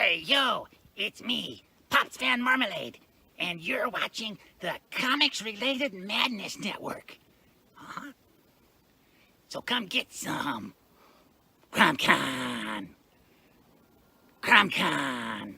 Hey, yo, it's me, Pops Van Marmalade, and you're watching the Comics-Related Madness Network. Uh-huh. So come get some. CromCon. CromCon.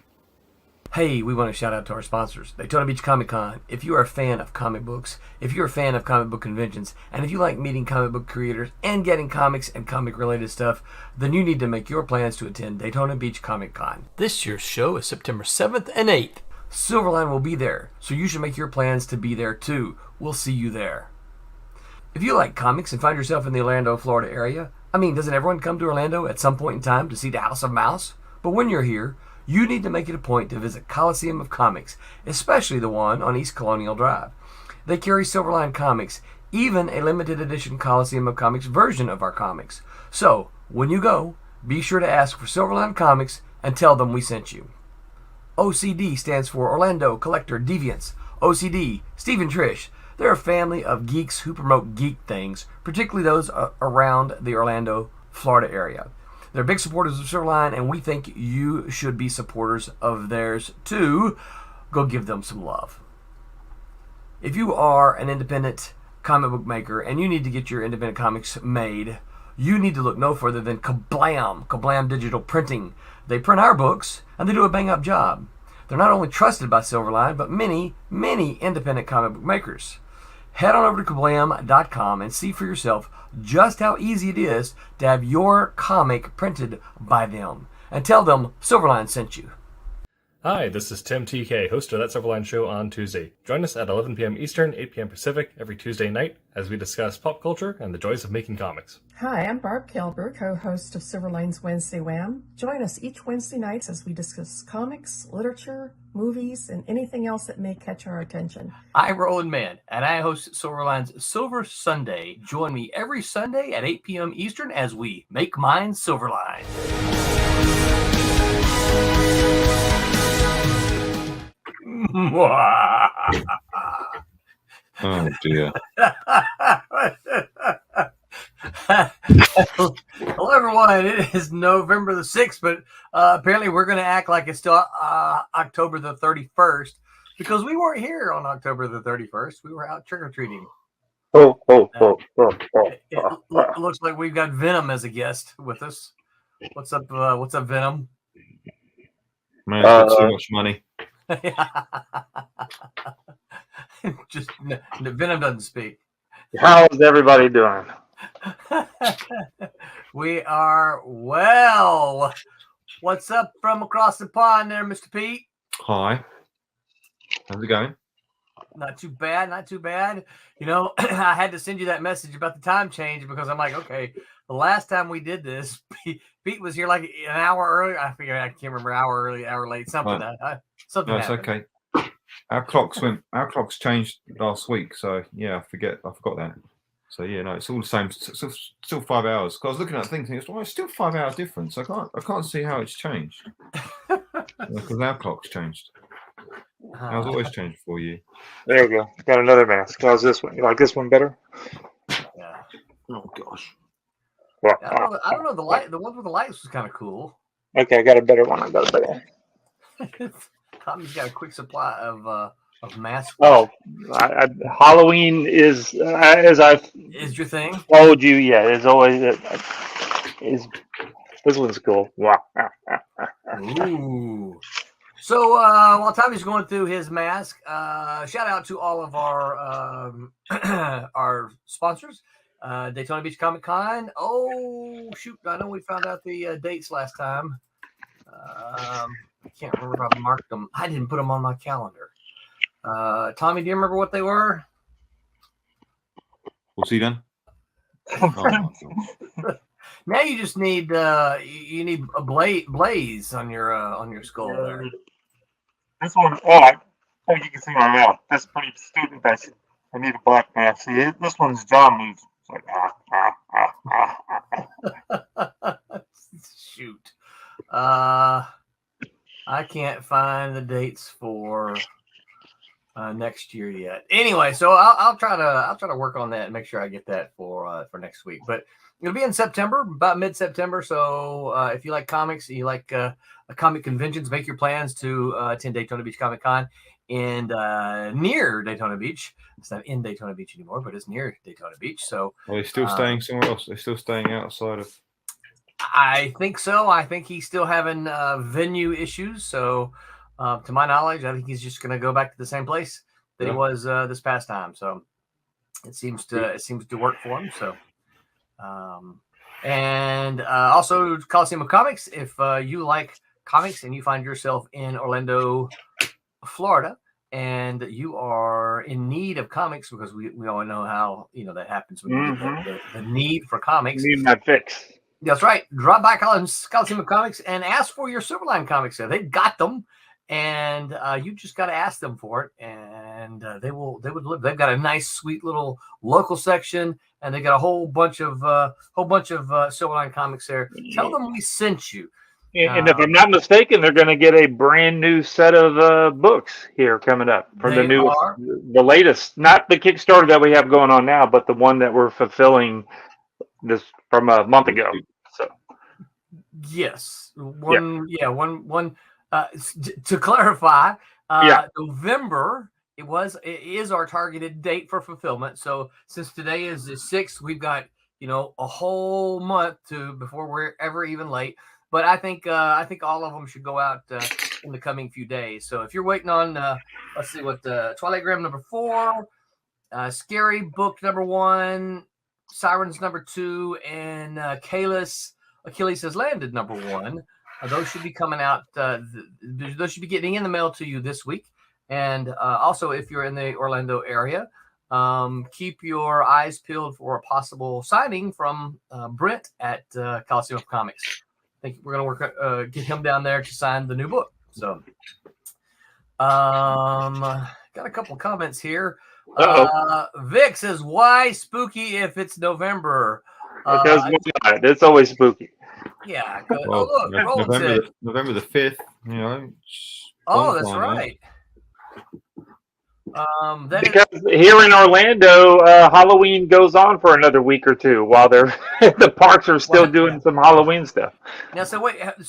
Hey, we want to shout out to our sponsors, Daytona Beach Comic Con. If you are a fan of comic books, if you're a fan of comic book conventions, and if you like meeting comic book creators and getting comics and comic-related stuff, then you need to make your plans to attend Daytona Beach Comic Con. This year's show is September 7th and 8th. Silverline will be there, so you should make your plans to be there too. We'll see you there. If you like comics and find yourself in the Orlando, Florida area, doesn't everyone come to Orlando at some point in time to see the House of Mouse? But when you're here, you need to make it a point to visit Coliseum of Comics, especially the one on East Colonial Drive. They carry Silverline Comics, even a limited edition Coliseum of Comics version of our comics. So, when you go, be sure to ask for Silverline Comics and tell them we sent you. OCD stands for Orlando Collector Deviants. OCD, Steve and Trish, they're a family of geeks who promote geek things, particularly those around the Orlando, Florida area. They're big supporters of Silverline, and we think you should be supporters of theirs too. Go give them some love. If you are an independent comic book maker and you need to get your independent comics made, you need to look no further than Kablam Digital Printing. They print our books, and they do a bang-up job. They're not only trusted by Silverline, but many, many independent comic book makers. Head on over to kablam.com and see for yourself just how easy it is to have your comic printed by them. And tell them Silverline sent you. Hi, this is Tim TK, host of That Silverline Show on Tuesday. Join us at 11 p.m. Eastern, 8 p.m. Pacific every Tuesday night as we discuss pop culture and the joys of making comics. Hi, I'm Barb Kilber, co-host of Silverline's Wednesday Wham. Join us each Wednesday nights as we discuss comics, literature, movies, and anything else that may catch our attention. I'm Roland Mann, and I host Silverline's Silver Sunday. Join me every Sunday at 8 p.m. Eastern as we make mine Silverline. Oh dear. Hello everyone, it is November the 6th, but apparently we're going to act like it's still October the 31st because we weren't here on October the 31st. We were out trick-or-treating. It looks like we've got Venom as a guest with us. What's up, Venom? Man, it's got too much money. Just Venom doesn't speak. How's everybody doing? We are well. What's up from across the pond there, Mr. Pete? Hi. How's it going? Not too bad, not too bad. You know, I had to send you that message about the time change because I'm like, okay, the last time we did this, Pete was here like an hour early. I can't remember, hour early, hour late, something. Right. Something. No, it's okay. Our clocks changed last week, so yeah, I forgot that. So yeah, no, it's all the same. Still 5 hours. Because I was looking at things, and it's still 5 hours difference. I can't see how it's changed because our clock's changed. Ours always changed for you. There you go. Got another mask. How's this one? You like this one better? Yeah. Oh gosh. Well, I don't know. The one with the lights was kind of cool. Okay, I got a better one. Tommy's got a quick supply of masks. Oh, Halloween is as I've your thing. Told you, yeah, it's always is. This one's cool. Wow. Ooh. So while Tommy's going through his mask, shout out to all of our our sponsors. Daytona Beach Comic Con. Oh shoot! I know we found out the dates last time. I can't remember if I marked them. I didn't put them on my calendar. Tommy, do you remember what they were? What's he done? Now you just need you need a blaze on your skull there. This one, you can see my mouth. That's pretty stupid. I need a black mask. See, this one's John moves. It's like Shoot. I can't find the dates for next year yet. Anyway, so I'll try to work on that and make sure I get that for next week. But it'll be in September, about mid-September. So if you like comics, you like comic conventions, make your plans to attend Daytona Beach Comic Con and near Daytona Beach. It's not in Daytona Beach anymore, but it's near Daytona Beach. So they're still staying somewhere else. They're still staying outside of. I think so. I think he's still having venue issues. So, to my knowledge, I think he's just going to go back to the same place that he was this past time. So, it seems to work for him. So, and also Coliseum of Comics. If you like comics and you find yourself in Orlando, Florida, and you are in need of comics, because we all know how that happens when you get the need for comics. Need my fix. That's right. Drop by Coliseum of Comics and ask for your Silverline comics there. They've got them, and you just got to ask them for it, and they would deliver. They've got a nice, sweet little local section, and they got a whole bunch of Silverline comics there. Tell them we sent you. And if I'm not mistaken, they're going to get a brand new set of books here coming up for the latest, not the Kickstarter that we have going on now, but the one that we're fulfilling this from a month ago. So yes, one. To clarify, November is our targeted date for fulfillment. So since today is the 6th, we've got a whole month before we're ever even late. But I think all of them should go out in the coming few days. So if you're waiting on, let's see what Twilight Graham number 4, Scary Book number 1, Sirens number 2, and Achilles Has Landed number 1. Those should be coming out. Those should be getting in the mail to you this week. And also, if you're in the Orlando area, keep your eyes peeled for a possible signing from Brent at Coliseum of Comics. I think we're going to get him down there to sign the new book. So, got a couple of comments here. Vic says, "Why spooky if it's November?" Because it's always spooky. Yeah. Well, look, November the 5th. That's right. Because here in Orlando, Halloween goes on for another week or two while the parks are still doing some Halloween stuff. Now, so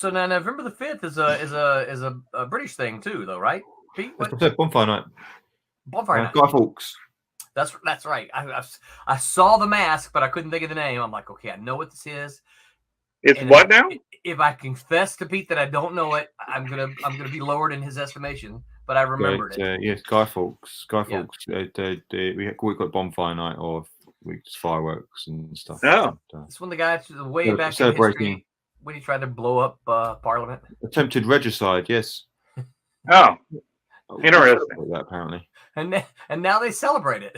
now November the 5th is a British thing too, though, right? Pete, Bonfire Night. Bonfire Night. Guy Fawkes. That's right. I saw the mask, but I couldn't think of the name. I'm like, okay, I know what this is. It's what now? If I confess to Pete that I don't know it, I'm gonna be lowered in his estimation. But I remembered it. Yes, Guy Fawkes. Guy Fawkes. We got Bonfire Night, or we just fireworks and stuff. Oh, it's when the guy way back in history when he tried to blow up Parliament. Attempted regicide. Yes. Oh, interesting. That apparently. And now they celebrate it.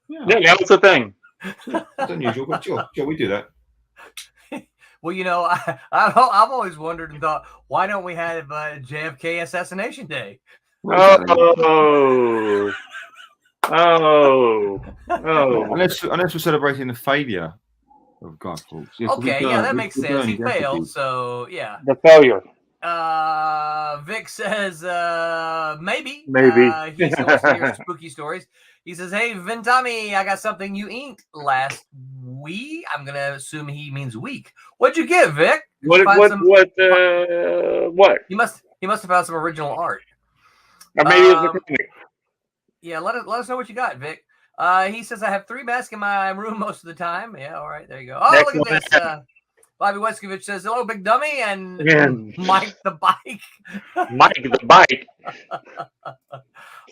Yeah, that's the thing. It's unusual, but sure, we do that. Well, I've always wondered and thought, why don't we have JFK Assassination Day? Oh. Unless we're celebrating the failure of Guy Fawkes. That makes sense. He failed, so yeah. The failure. Vic says maybe. Maybe. He wants to hear spooky stories. He says, "Hey, Vintami, I got something you inked last week." I'm gonna assume he means week. What'd you get, Vic? What? He must have found some original art. Or maybe it's a comic. Yeah, let us know what you got, Vic. He says, "I have 3 masks in my room most of the time." Yeah, all right, there you go. Oh, Excellent. Look at this. Bobby Weskovich says, "Hello, Big Dummy," and Mike the Bike. Mike the Bike.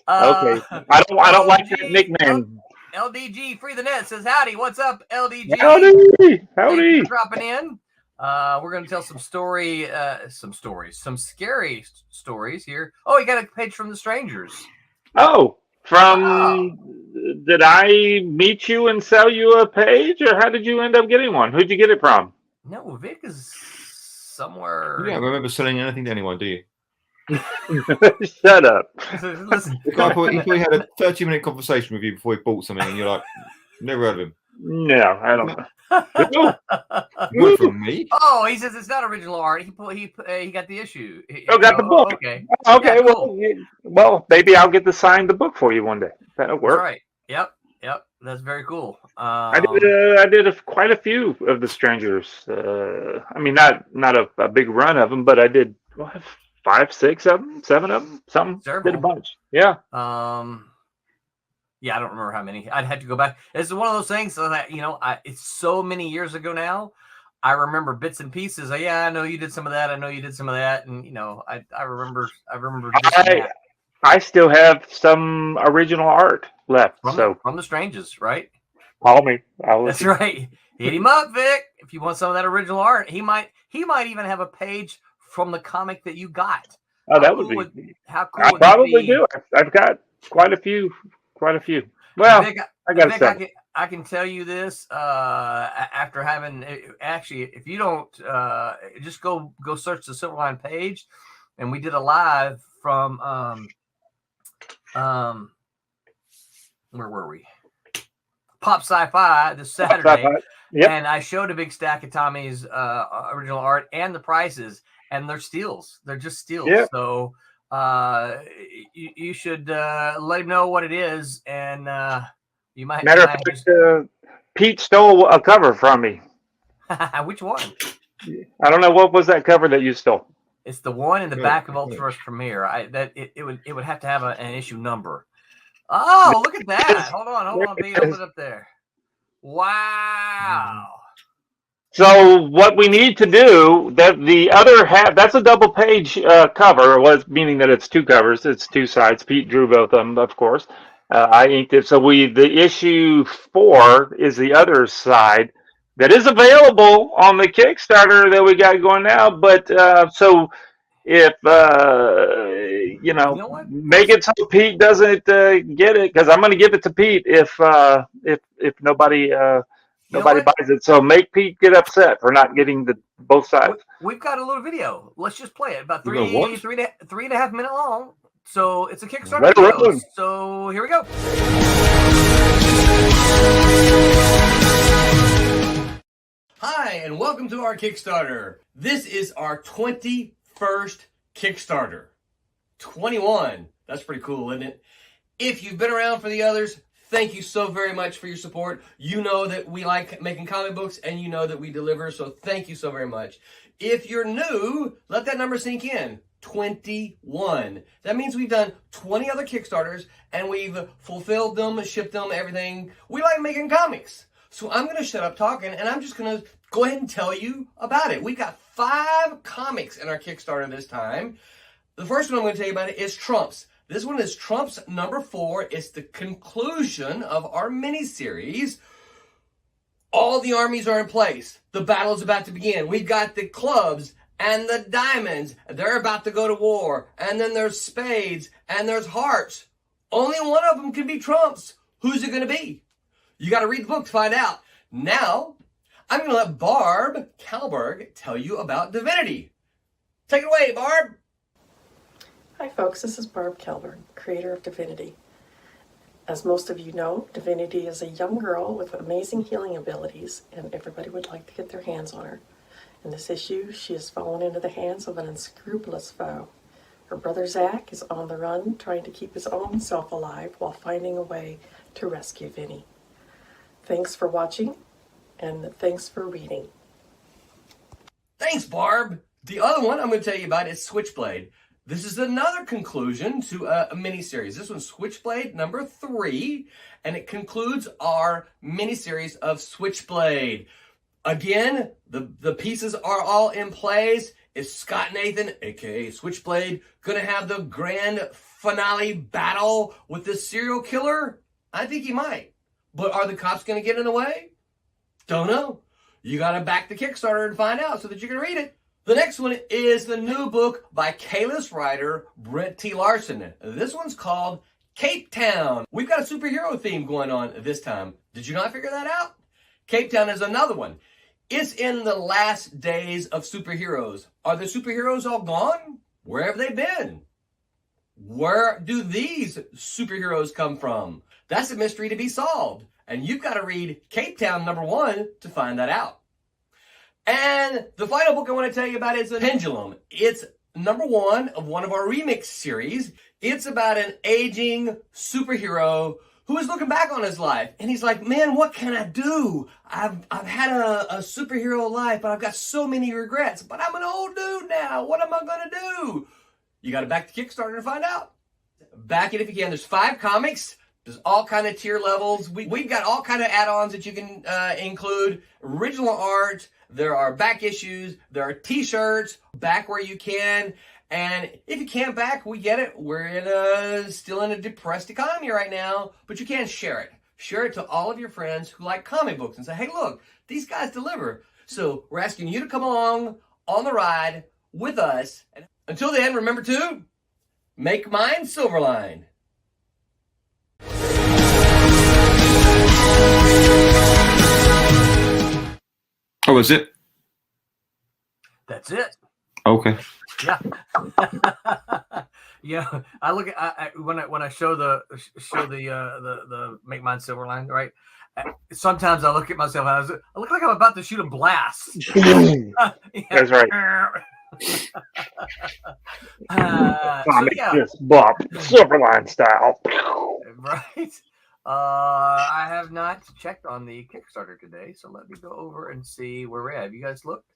Okay, I don't like that nickname. LDG Free the Net says, "Howdy, what's up, LDG? Howdy. Thank you for dropping in." We're going to tell some scary stories here. Oh, you got a page from the strangers. Oh, did I meet you and sell you a page, or how did you end up getting one? Who'd you get it from? No, Vic is somewhere. You don't remember selling anything to anyone, do you? Shut up. Listen, The guy probably had a 30-minute conversation with you before he bought something, and you're like, never heard of him. No, I don't know. Wood from me. Oh, he says it's not original art. He got the issue. Got the book. Okay. Okay, Yeah, well, cool. well, maybe I'll get to sign the book for you one day. That'll work. That's right. Yep. That's very cool. I did quite a few of the Strangers. I mean, not a big run of them, but I did 5, 6 of them, 7 of them, something. Several. Did a bunch. Yeah. Yeah, I don't remember how many. I'd have to go back. It's one of those things that it's so many years ago now. I remember bits and pieces. Yeah, I know you did some of that. I know you did some of that, and I remember. I still have some original art left. From the Strangers, right? Call me. That's right. Hit him up, Vic. If you want some of that original art, he might even have a page from the comic that you got. Oh, that would be. How cool! I probably do. I've got quite a few. Well, Vic, I got some. I can tell you this after having actually, if you don't just go search the Silverline page, and we did a live from where were we? Pop Sci-Fi this Saturday, Yep. And I showed a big stack of Tommy's original art and the prices, and they're steals. They're just steals. Yep. So you should let him know what it is, and you might. Matter of fact, Pete stole a cover from me. Which one? I don't know, what was that cover that you stole? It's the one in the back of Ultraverse Premiere. It would have to have an issue number. Oh, look at that! Hold on, Pete, hold it up there. Wow. So what we need to do, that the other half, that's a double page cover, meaning that it's 2 covers, it's 2 sides. Pete drew both of them, of course. I inked it. So the issue 4 is the other side that is available on the Kickstarter that we got going now. But so if make it so Pete doesn't get it, because I'm going to give it to Pete if nobody buys it. So make Pete get upset for not getting both sides. We've got a little video. Let's just play it. About three and a half minute long. So it's a Kickstarter video. So here we go. Hi, and welcome to our Kickstarter. This is our 21st Kickstarter. 21. That's pretty cool, isn't it? If you've been around for the others, thank you so very much for your support. You know that we like making comic books, and you know that we deliver, so thank you so very much. If you're new, let that number sink in. 21. That means we've done 20 other Kickstarters, and we've fulfilled them, shipped them, everything. We like making comics. So I'm going to shut up talking, and I'm just going to go ahead and tell you about it. We got 5 comics in our Kickstarter this time. The first one I'm going to tell you about is Trumps. This one is Trumps number 4. It's the conclusion of our mini-series. All the armies are in place. The battle is about to begin. We've got the clubs and the diamonds. They're about to go to war. And then there's spades and there's hearts. Only one of them can be Trumps. Who's it going to be? You got to read the book to find out. Now, I'm going to let Barb Kalberg tell you about Divinity. Take it away, Barb. Hi folks, this is Barb Kalberg, creator of Divinity. As most of you know, Divinity is a young girl with amazing healing abilities, and everybody would like to get their hands on her. In this issue, she has fallen into the hands of an unscrupulous foe. Her brother Zach is on the run, trying to keep his own self alive while finding a way to rescue Vinny. Thanks for watching, and thanks for reading. Thanks, Barb. The other one I'm going to tell you about is Switchblade. This is another conclusion to a mini-series. This one's Switchblade number 3, and it concludes our mini-series of Switchblade. Again, the pieces are all in place. Is Scott Nathan, aka Switchblade, gonna have the grand finale battle with this serial killer? I think he might. But are the cops gonna get in the way? Don't know. You gotta back the Kickstarter and find out so that you can read it. The next one is the new book by K-list writer Brent T. Larson. This one's called Cape Town. We've got a superhero theme going on this time. Did you not figure that out? Cape Town is another one. It's in the last days of superheroes. Are the superheroes all gone? Where have they been? Where do these superheroes come from? That's a mystery to be solved. And you've got to read Cape Town #1 to find that out. And the final book I want to tell you about is The Pendulum. It's #1 of one of our remix series. It's about an aging superhero who is looking back on his life. And he's like, man, what can I do? I've had a superhero life, but I've got so many regrets. But I'm an old dude now. What am I going to do? You got to back the Kickstarter to find out. Back it if you can. There's 5 comics. There's all kind of tier levels. We've got all kind of add-ons that you can include. Original art. There are back issues. There are T-shirts. Back where you can. And if you can't back, we get it. We're still in a depressed economy right now. But you can share it. Share it to all of your friends who like comic books and say, hey, look, these guys deliver. So we're asking you to come along on the ride with us. And until then, remember to make mine Silverline. Oh, is it? That's it. Okay. Yeah. Yeah. I look at when I show the make mine Silverline, right? Sometimes I look at myself and I look like I'm about to shoot a blast. That's right. Just bop, Silverline style. Right. I have not checked on the Kickstarter today, so let me go over and see where we're at. Have you guys looked?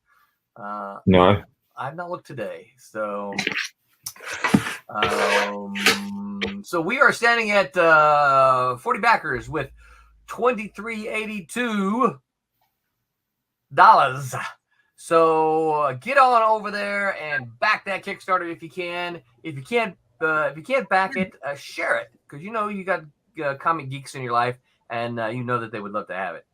No. I've not looked today. So so we are standing at 40 backers with $23.82. So get on over there and back that Kickstarter if you can. If you can't back it, share it, because you know you got comic geeks in your life, and you know that they would love to have it.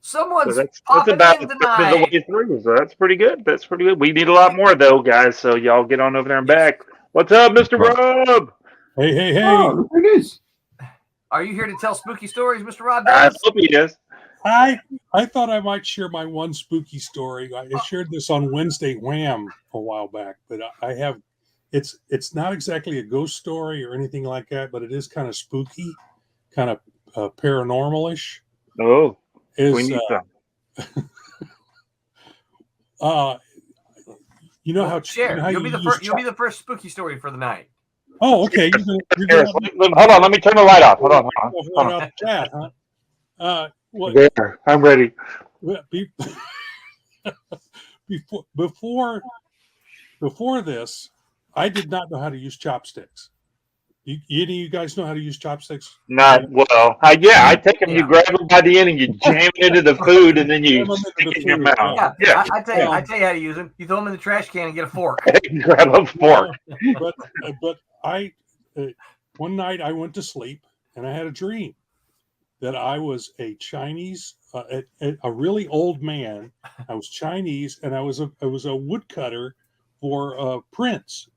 Someone's that's popping about in the tonight. way through. So that's pretty good. That's pretty good. We need a lot more though, guys. So y'all get on over there and back. What's up, Mr. Rob? Hey. Oh, there it is. Are you here to tell spooky stories, Mr. Rob? I hope he is. I thought I might share my one spooky story. I shared this on Wednesday Wham a while back, but I have it's not exactly a ghost story or anything like that, but it is kind of spooky, kind of paranormal-ish. Oh, Is we need some. you know how Share. you know how You'll you be the use first. You'll be the first spooky story for the night. Oh, okay. Here, hold on. Let me turn the light off. Hold on. Out chat, huh? There, I'm ready. Before this, I did not know how to use chopsticks. Any of you guys know how to use chopsticks? Not well. I take them. You grab them by the end and you jam it into the food, and then you stick it in your mouth. Yeah. I tell you how to use them. You throw them in the trash can and get a fork. Grab a fork. But I one night I went to sleep and I had a dream that I was a Chinese, a really old man. I was Chinese, and I was a woodcutter for prints.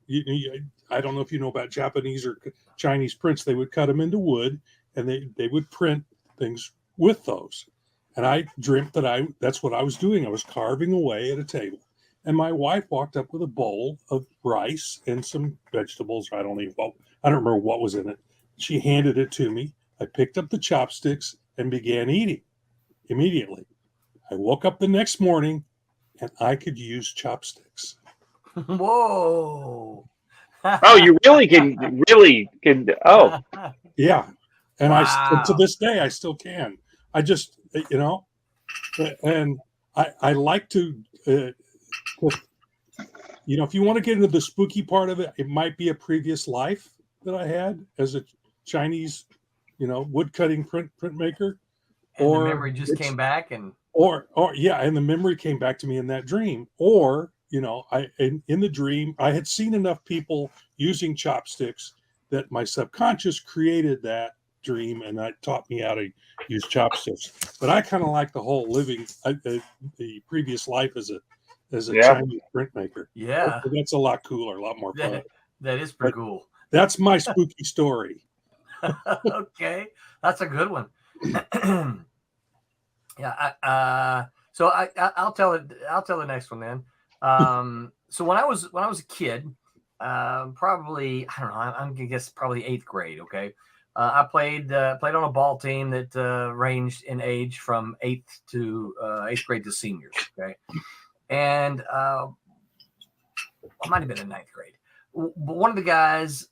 I don't know if you know about Japanese or Chinese prints. They would cut them into wood, and they would print things with those. And I dreamt that that's what I was doing. I was carving away at a table, and my wife walked up with a bowl of rice and some vegetables. I don't remember what was in it. She handed it to me. I picked up the chopsticks and began eating immediately. I woke up the next morning, and I could use chopsticks. Whoa. Oh, you really can. Oh, yeah. And wow. And to this day, I still can. I just, and I like to, if you want to get into the spooky part of it, it might be a previous life that I had as a Chinese, wood cutting printmaker. And the memory just came back and the memory came back to me in that dream. Or, in the dream, I had seen enough people using chopsticks that my subconscious created that dream, and that taught me how to use chopsticks. But I kind of like the whole living the previous life as a Chinese printmaker. Yeah, that's a lot cooler, a lot more fun. That is pretty cool. That's my spooky story. Okay, that's a good one. Yeah. So I'll tell it. I'll tell the next one then. So when I was a kid, probably, I don't know, I'm gonna guess probably 8th grade. Okay. I played on a ball team that ranged in age from 8th grade to seniors. Okay, and I might have been in 9th grade. But one of the guys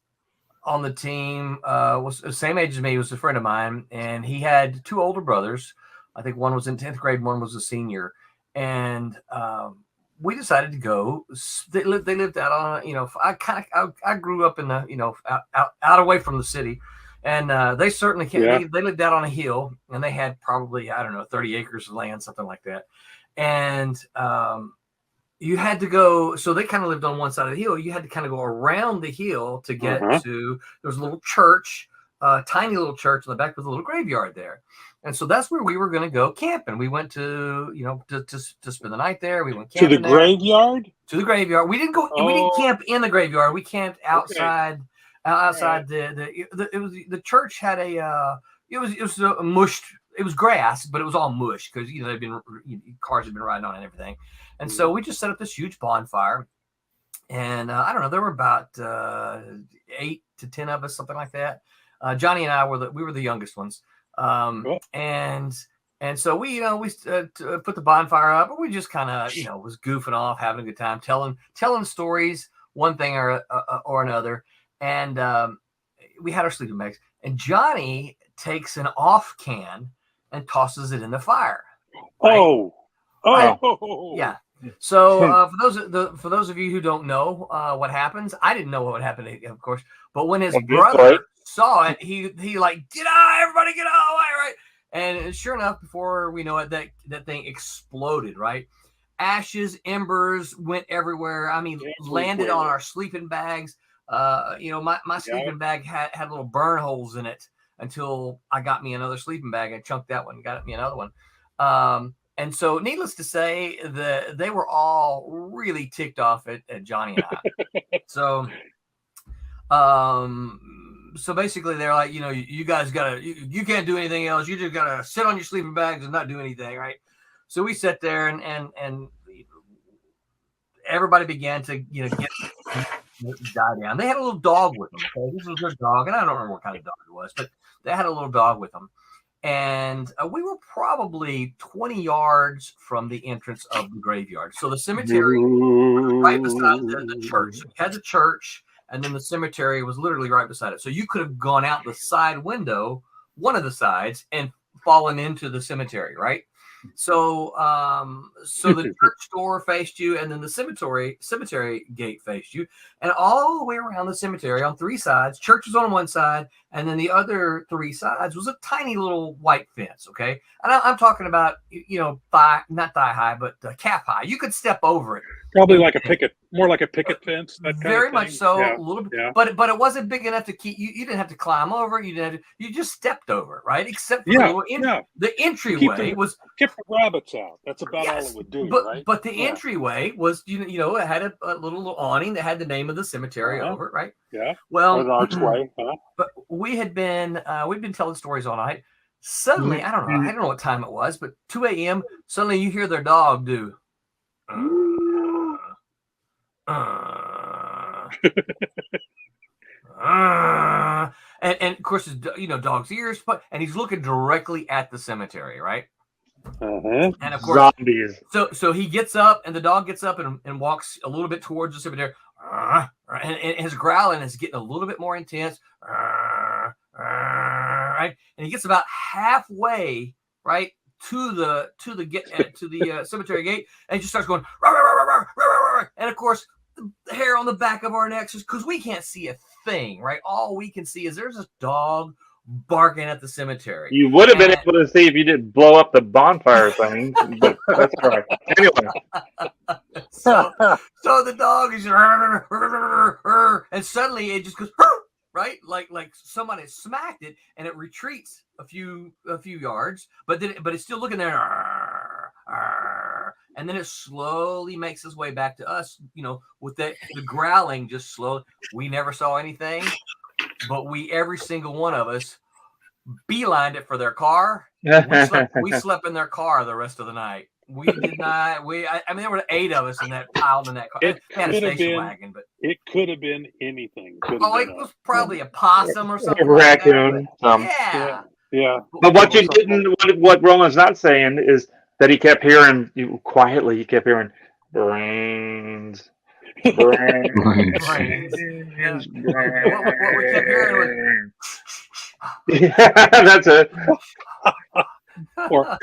on the team was the same age as me. He was a friend of mine, and he had 2 older brothers. I think one was in 10th grade, one was a senior, and we decided to go. They lived out on, I grew up in the, out away from the city, and they certainly can't. Yeah. They lived out on a hill, and they had probably, I don't know, 30 acres of land, something like that, and you had to go. So they kind of lived on one side of the hill. You had to kind of go around the hill to get to. There was a little church, tiny little church in the back with a little graveyard there. And so that's where we were going to go camping. We went to, to spend the night there. We went camping to the graveyard. To the graveyard. We didn't go. We didn't camp in the graveyard. We camped outside. Outside the church had a. It was a mushed. It was grass, but it was all mush because they'd been cars had been riding on it and everything. And so we just set up this huge bonfire. And I don't know. There were about 8 to 10 of us, something like that. Johnny and I were the youngest ones. And so we put the bonfire up, and we just kind of was goofing off, having a good time, telling stories, one thing or another. And we had our sleeping bags, and Johnny takes an off can and tosses it in the fire. Right? Yeah. So for those of you who don't know what happens, I didn't know what would happen, of course, but when his brother saw it, he like, everybody get out of the way, right? And sure enough, before we know it, that thing exploded, right? Ashes, embers went everywhere. I mean, landed on our sleeping bags. My sleeping bag had little burn holes in it until I got me another sleeping bag and chunked that one, got me another one. And so needless to say, they were all really ticked off at Johnny and I. So basically they're like, you guys you can't do anything else. You just gotta sit on your sleeping bags and not do anything, right? So we sat there and everybody began to get die down. They had a little dog with them. Okay? This was their dog, and I don't remember what kind of dog it was, but they had a little dog with them. And we were probably 20 yards from the entrance of the graveyard. So the cemetery was right beside the church. So you had the church, and then the cemetery was literally right beside it. So you could have gone out the side window, one of the sides, and fallen into the cemetery, right? So the church door faced you, and then the cemetery gate faced you, and all the way around the cemetery on 3 sides, church was on one side, and then the other 3 sides was a tiny little white fence. Okay, and I'm talking about not thigh high, but calf high. You could step over it. Probably like more like a picket fence. Very much so, a little bit, but it wasn't big enough to keep you. You didn't have to climb over it. You just stepped over it, right? Except for the entryway was keep the rabbits out. That's about all it would do, right? But the entryway was, it had a little awning that had the name of the cemetery over it, right? Yeah. Well, an archway. But we'd been telling stories all night. Suddenly, I don't know what time it was, but 2 a.m. Suddenly you hear their dog do. And of course, dog's ears, and he's looking directly at the cemetery, right? And of course, zombies. So he gets up, and the dog gets up and walks a little bit towards the cemetery, and his growling is getting a little bit more intense, right? And he gets about halfway, right, to the cemetery gate, and he just starts going, rah, rah, rah, rah, rah, rah, rah. And of course, the hair on the back of our necks is because we can't see a thing, right? All we can see is there's this dog barking at the cemetery. You would have been able to see if you didn't blow up the bonfire thing, but that's all right. Anyway. So the dog is and suddenly it just goes right, like somebody smacked it, and it retreats a few yards, but it's still looking there, and then it slowly makes its way back to us, with the growling just slow. We never saw anything, but every single one of us beelined it for their car. We slept in their car the rest of the night. We did not. I mean, there were 8 of us in that piled in that car. It They had a could have station been. wagon, but It could have been anything. Could have oh, been it was probably a possum or A something like that. raccoon. Yeah. Yeah. But what you didn't, what Roland's not saying is that he kept hearing quietly. He kept hearing brains. Brains. Yeah. What we kept hearing was. Yeah, that's it. Or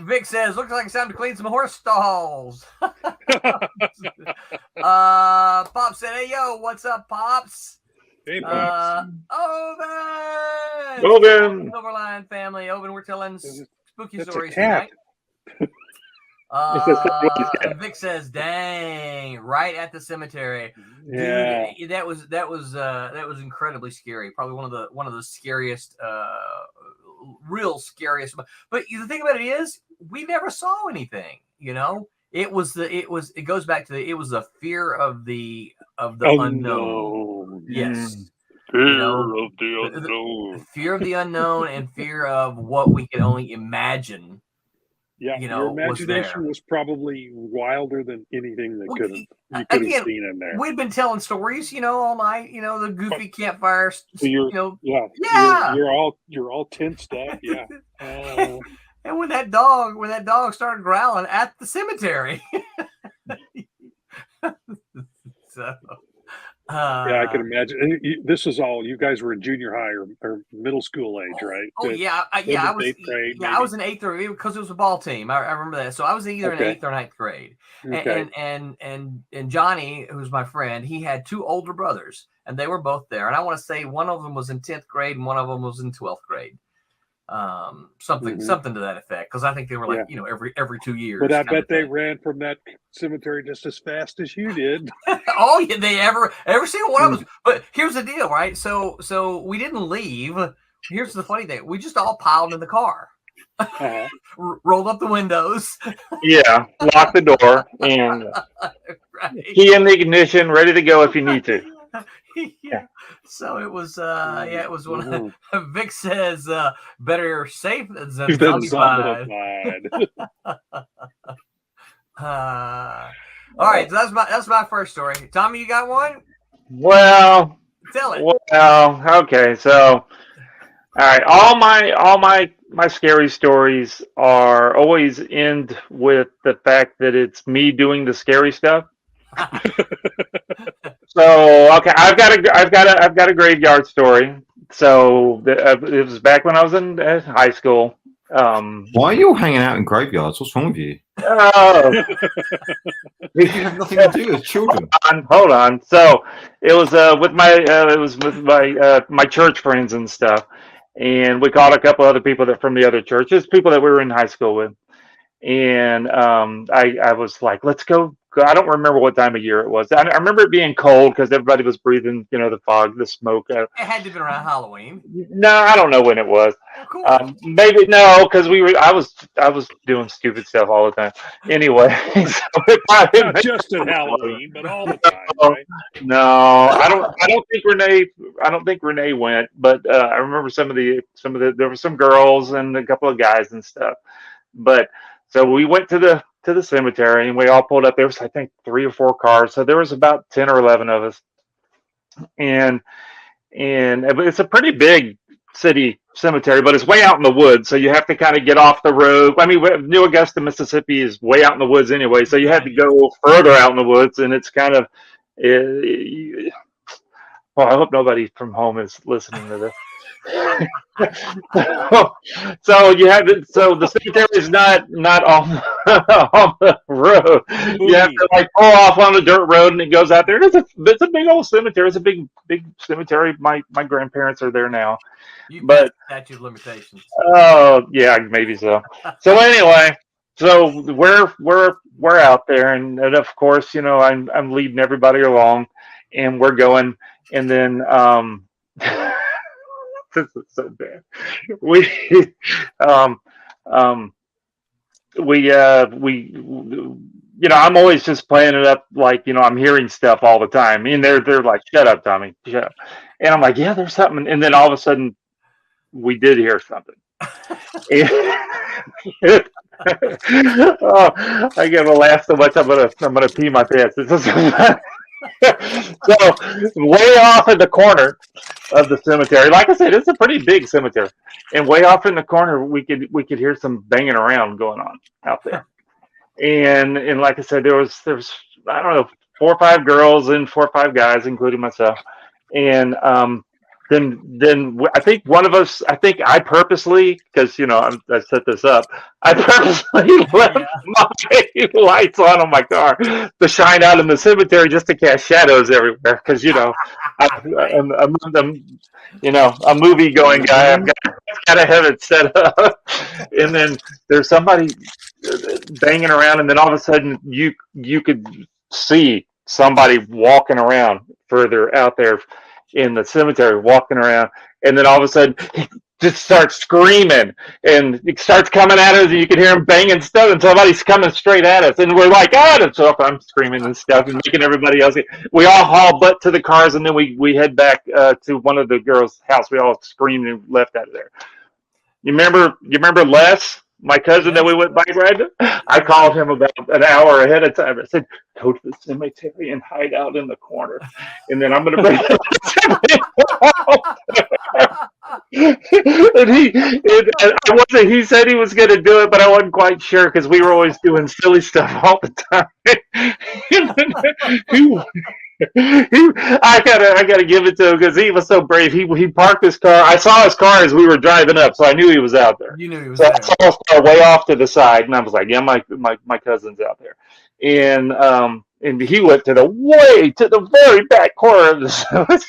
Vic says, looks like it's time to clean some horse stalls. Pops said, hey, yo, what's up, Pops? hey, Pops. Oben. Silverline family. Oben, we're telling spooky That's a stories cat. tonight. Vic says, "Dang! Right at the cemetery, Yeah. dude. That was incredibly scary. Probably one of the scariest, real scariest. But the thing about it is, we never saw anything. You know, it goes back to it was the fear of the unknown. Yes, Fear of the unknown. Fear of the unknown and fear of what we can only imagine. Yeah, you know, your imagination was probably wilder than anything that you could have seen in there. We've been telling stories, all night. The goofy campfire. So you're all tensed up. Yeah. And when that dog started growling at the cemetery. So. Yeah, I can imagine. This is all you guys were in junior high or middle school age, right? Oh yeah, I was. Eighth grade, I was in 8th grade because it was a ball team. I remember that. So I was either in 8th or 9th grade. Okay. And Johnny, who's my friend, he had 2 older brothers, and they were both there. And I want to say one of them was in 10th grade and one of them was in 12th grade. Something to that effect, because I think they were like every 2 years. But I bet they ran from that cemetery just as fast as you did. Oh yeah, they every single one of us. But here's the deal, right? So we didn't leave. Here's the funny thing: we just all piled in the car, rolled up the windows. Yeah, lock the door, and key in the ignition, ready to go if you need to. Yeah. So it was it was one of Vic says better safe than zombified. All right, so that's my first story. Tommy, you got one? Well, tell it. Well, okay, so all right, all my scary stories are always end with the fact that it's me doing the scary stuff. So okay, I've got a graveyard story. So it was back when I was in high school. Why are you all hanging out in graveyards? What's wrong with you? You have nothing to do as children. Hold on. So it was with my church friends and stuff, and we called a couple other people that from the other churches, people that we were in high school with, and I was like, let's go. I don't remember what time of year it was. I remember it being cold because everybody was breathing, the fog, the smoke. It had to have been around Halloween. No, I don't know when it was. Oh, cool. Maybe no, because I was doing stupid stuff all the time. Anyway, so not just at Halloween, but all the time. Right? No, I don't think Renee went, but I remember some of the there were some girls and a couple of guys and stuff. But so we went to the cemetery and we all pulled up. There was, I think, 3 or 4 cars. So there was about 10 or 11 of us. And it's a pretty big city cemetery, but it's way out in the woods. So you have to kind of get off the road. I mean, New Augusta, Mississippi is way out in the woods anyway. So you had to go further out in the woods, and it's kind of, well, I hope nobody from home is listening to this. So the cemetery is not on the road. You have to like pull off on a dirt road, and it goes out there. It's a big old cemetery. It's a big cemetery. My grandparents are there now. But statute of limitations. Oh yeah, maybe so. So anyway, so we're out there, and of course, I'm leading everybody along, and we're going, and then this is so bad. I'm always just playing it up like, I'm hearing stuff all the time. And they're like, shut up, Tommy, shut up. And I'm like, yeah, there's something. And then all of a sudden, we did hear something. Oh, I get to laugh so much I'm gonna pee my pants. So way off in the corner of the cemetery, like I said, it's a pretty big cemetery, and way off in the corner we could hear some banging around going on out there. And like I said, there was I don't know, 4 or 5 girls and 4 or 5 guys, including myself. And then I think one of us, I purposely, because I set this up, I purposely left my lights on my car to shine out in the cemetery just to cast shadows everywhere. Because I'm a movie going guy. I've got to have it set up. And then there's somebody banging around, and then all of a sudden you could see somebody walking around further out there in the cemetery, walking around, and then all of a sudden he just starts screaming, and it starts coming at us, and you can hear him banging stuff, and somebody's coming straight at us, and we're like, and so I'm screaming and stuff, and making everybody else. We all haul butt to the cars, and then we head back to one of the girls' house. We all screamed and left out of there. You remember Les? My cousin that we went bike riding, I called him about an hour ahead of time. I said, go to the cemetery and hide out in the corner. And then I'm going to bring he said he was going to do it, but I wasn't quite sure because we were always doing silly stuff all the time. I gotta give it to him because he was so brave. He parked his car. I saw his car as we were driving up, so I knew he was out there. You knew he was there. there. So I saw his car way off to the side, and I was like, "Yeah, my cousin's out there." And he went to the very back corner of the cemetery.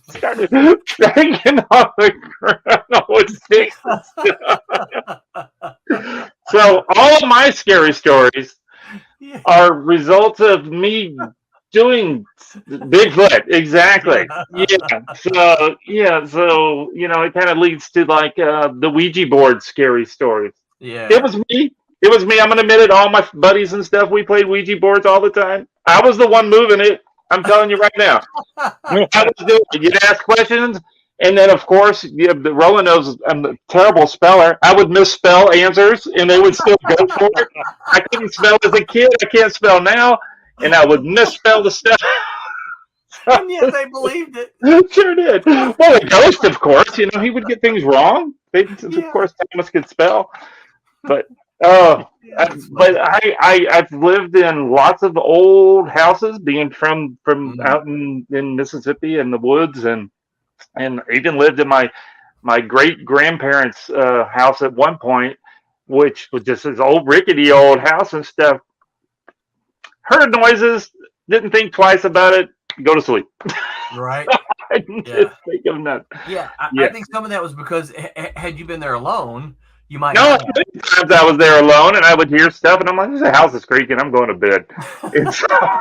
Started banging on the ground with sticks. So all of my scary stories are results of me doing Bigfoot. Exactly. So it kind of leads to like the Ouija board scary stories. Yeah. It was me. I'm gonna admit it. All my buddies and stuff, we played Ouija boards all the time. I was the one moving it. I'm telling you right now. I was doing it. You'd ask questions, and then of course, Roland knows I'm a terrible speller. I would misspell answers, and they would still go for it. I couldn't spell as a kid. I can't spell now, and I would misspell the stuff. And yet they believed it. Sure did. Well, the ghost, of course. He would get things wrong. Of course, Thomas could spell, but. I've lived in lots of old houses, being from out in Mississippi in the woods, and even lived in my great grandparents' house at one point, which was just this old rickety old house and stuff. Heard noises, didn't think twice about it, go to sleep. Right. I didn't think of nothing. Yeah, I think some of that was because had you been there alone, you might. No, many times I was there alone, and I would hear stuff, and I'm like, "This house is creaking. I'm going to bed." And so I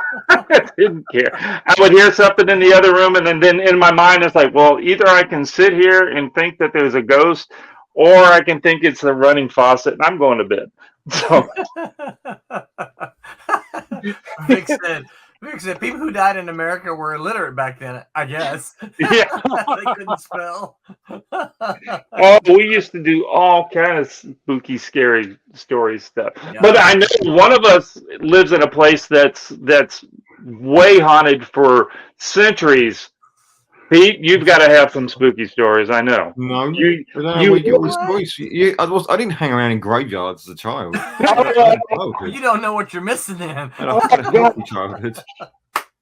didn't care. I would hear something in the other room, and then in my mind, it's like, well, either I can sit here and think that there's a ghost, or I can think it's the running faucet, and I'm going to bed. So Vic said people who died in America were illiterate back then, I guess. Yeah. They couldn't spell. Oh, we used to do all kind of spooky, scary story stuff. Yeah. But I know one of us lives in a place that's way haunted for centuries. Pete, you've got to have some spooky stories. I know. No, I don't know where you get all these stories. I didn't hang around in graveyards as a child. You don't know what you're missing then. I had a healthy childhood. I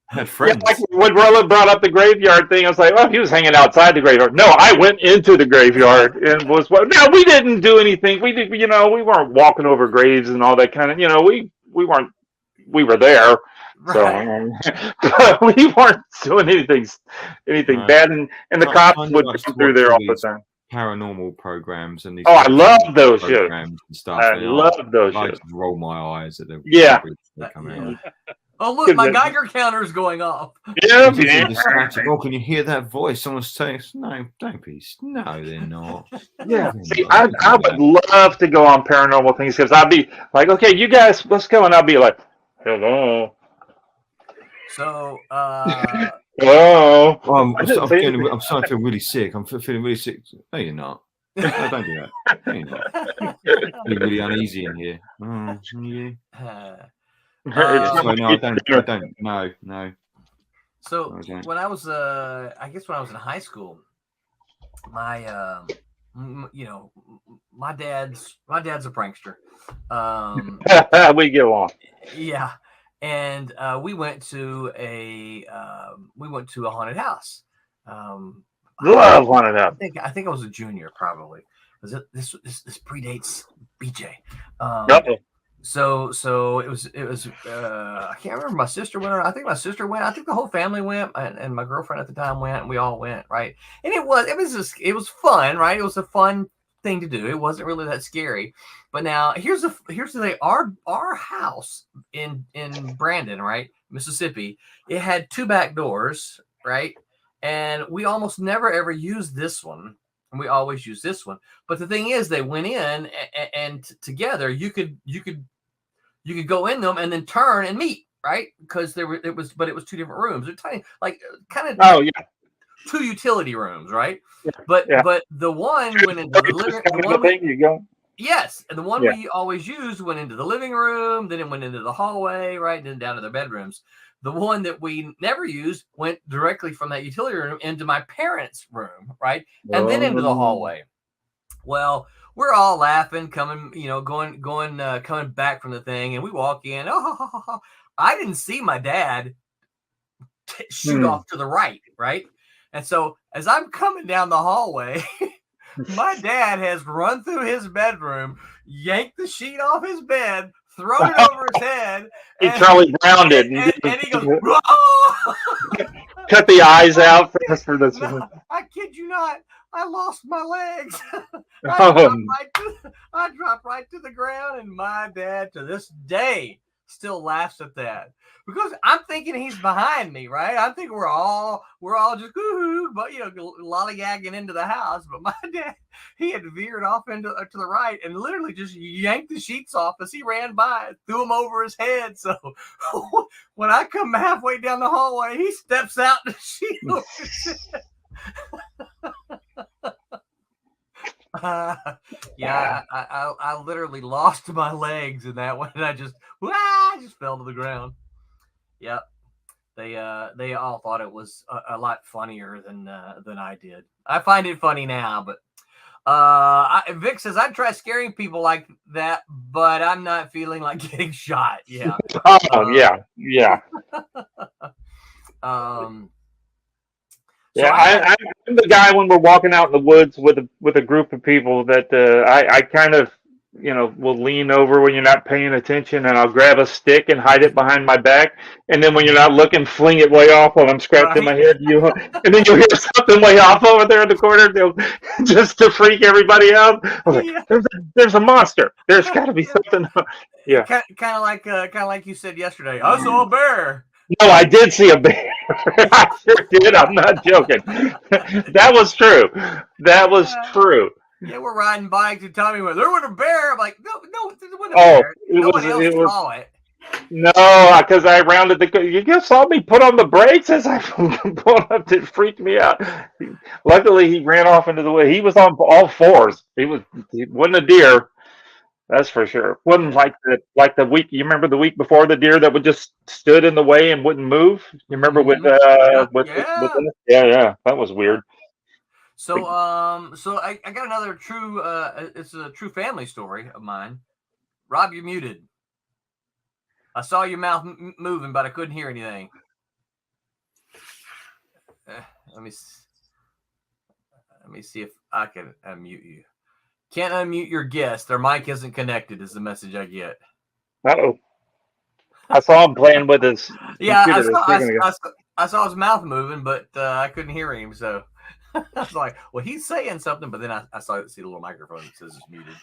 had friends. Yeah, like when Roland brought up the graveyard thing, I was like, "Oh, he was hanging outside the graveyard." No, I went into the graveyard and was. No, we didn't do anything. We did. We weren't walking over graves and all that kind of. We weren't. We were there. Right. So we weren't doing anything bad, and the cops would come through there all the time. Paranormal programs and these. Oh, I love those shows. And stuff. I love those I shows. just roll my eyes at them. Yeah. They come out. Oh, look, my Geiger counter's going off. Yeah, Oh, can you hear that voice? Someone's saying, "No, don't be. No, they're not." Yeah. See, I would love to go on paranormal things because I'd be like, "Okay, you guys, let's go," and I'll be like, "Hello." So, Oh, I'm starting to feel really sick. I'm feeling really sick. No, you're not. No, don't do that. No, you're not. Feeling really uneasy in here. Oh, you? No, I don't. No. So when I was, I guess when I was in high school, my, my dad's a prankster. We get along. Yeah, and we went to a haunted house. Love haunted house. I think I was a junior probably. This predates BJ. So it was I can't remember. My sister went. I think my sister went. I think the whole family went, and my girlfriend at the time went, and we all went, right? And it was fun, right? It was a fun thing to do. It wasn't really that scary. But now here's the thing. Our house in Brandon, right, Mississippi, it had 2 back doors, right, and we almost never ever used this one. And we always use this one. But the thing is, they went in and together you could go in them and then turn and meet, right? Because it was 2 different rooms. They're tiny, like kind of 2 utility rooms, right? Yeah. But the one went into the living. Yes, and the one we always used went into the living room. Then it went into the hallway, right? And then down to their bedrooms. The one that we never used went directly from that utility room into my parents' room, right? And then into the hallway. Well, we're all laughing, coming back from the thing, and we walk in. I didn't see my dad shoot off to the right, right? And so as I'm coming down the hallway, my dad has run through his bedroom, yanked the sheet off his bed, thrown it over his head. He Charlie Browned it. And he goes, whoa! Cut the eyes out for this. No, I kid you not. I lost my legs. I dropped right to the ground, and my dad to this day still laughs at that because I'm thinking he's behind me, right? I'm thinking we're all just but lollygagging into the house. But my dad, he had veered off to the right and literally just yanked the sheets off as he ran by, threw them over his head. So when I come halfway down the hallway, he steps out the sheet over his head. I literally lost my legs in that one, and I just fell to the ground. Yep, they all thought it was a lot funnier than I did. I find it funny now, but Vic says I'd try scaring people like that, but I'm not feeling like getting shot. Yeah. Yeah. So I'm the guy when we're walking out in the woods with a group of people that I kind of will lean over when you're not paying attention, and I'll grab a stick and hide it behind my back, and then when you're not looking, fling it way off while I'm scratching my head. And then you'll hear something way off over there in the corner, just to freak everybody out. I was like, there's a monster. There's got to be something. Yeah, kind of like you said yesterday. I saw a bear. No, I did see a bear. I sure did. I'm not joking. That was true. Yeah, we're riding bikes and Tommy went, there was a bear. I'm like, no, there wasn't a bear. No one else saw it. No, because I rounded you just saw me put on the brakes as I pulled up. It freaked me out. Luckily, he ran off into the way. He was on all fours. He wasn't a deer. That's for sure. Wasn't like the week. You remember the week before the deer that would just stood in the way and wouldn't move? You remember with that was weird. So I got another true. It's a true family story of mine. Rob, you're muted. I saw your mouth moving, but I couldn't hear anything. Let me see if I can unmute you. Can't unmute your guest. Their mic isn't connected is the message I get. Uh-oh. I saw him playing with his I saw his mouth moving, but I couldn't hear him. So I was like, well, he's saying something, but then I see the little microphone that says it's muted.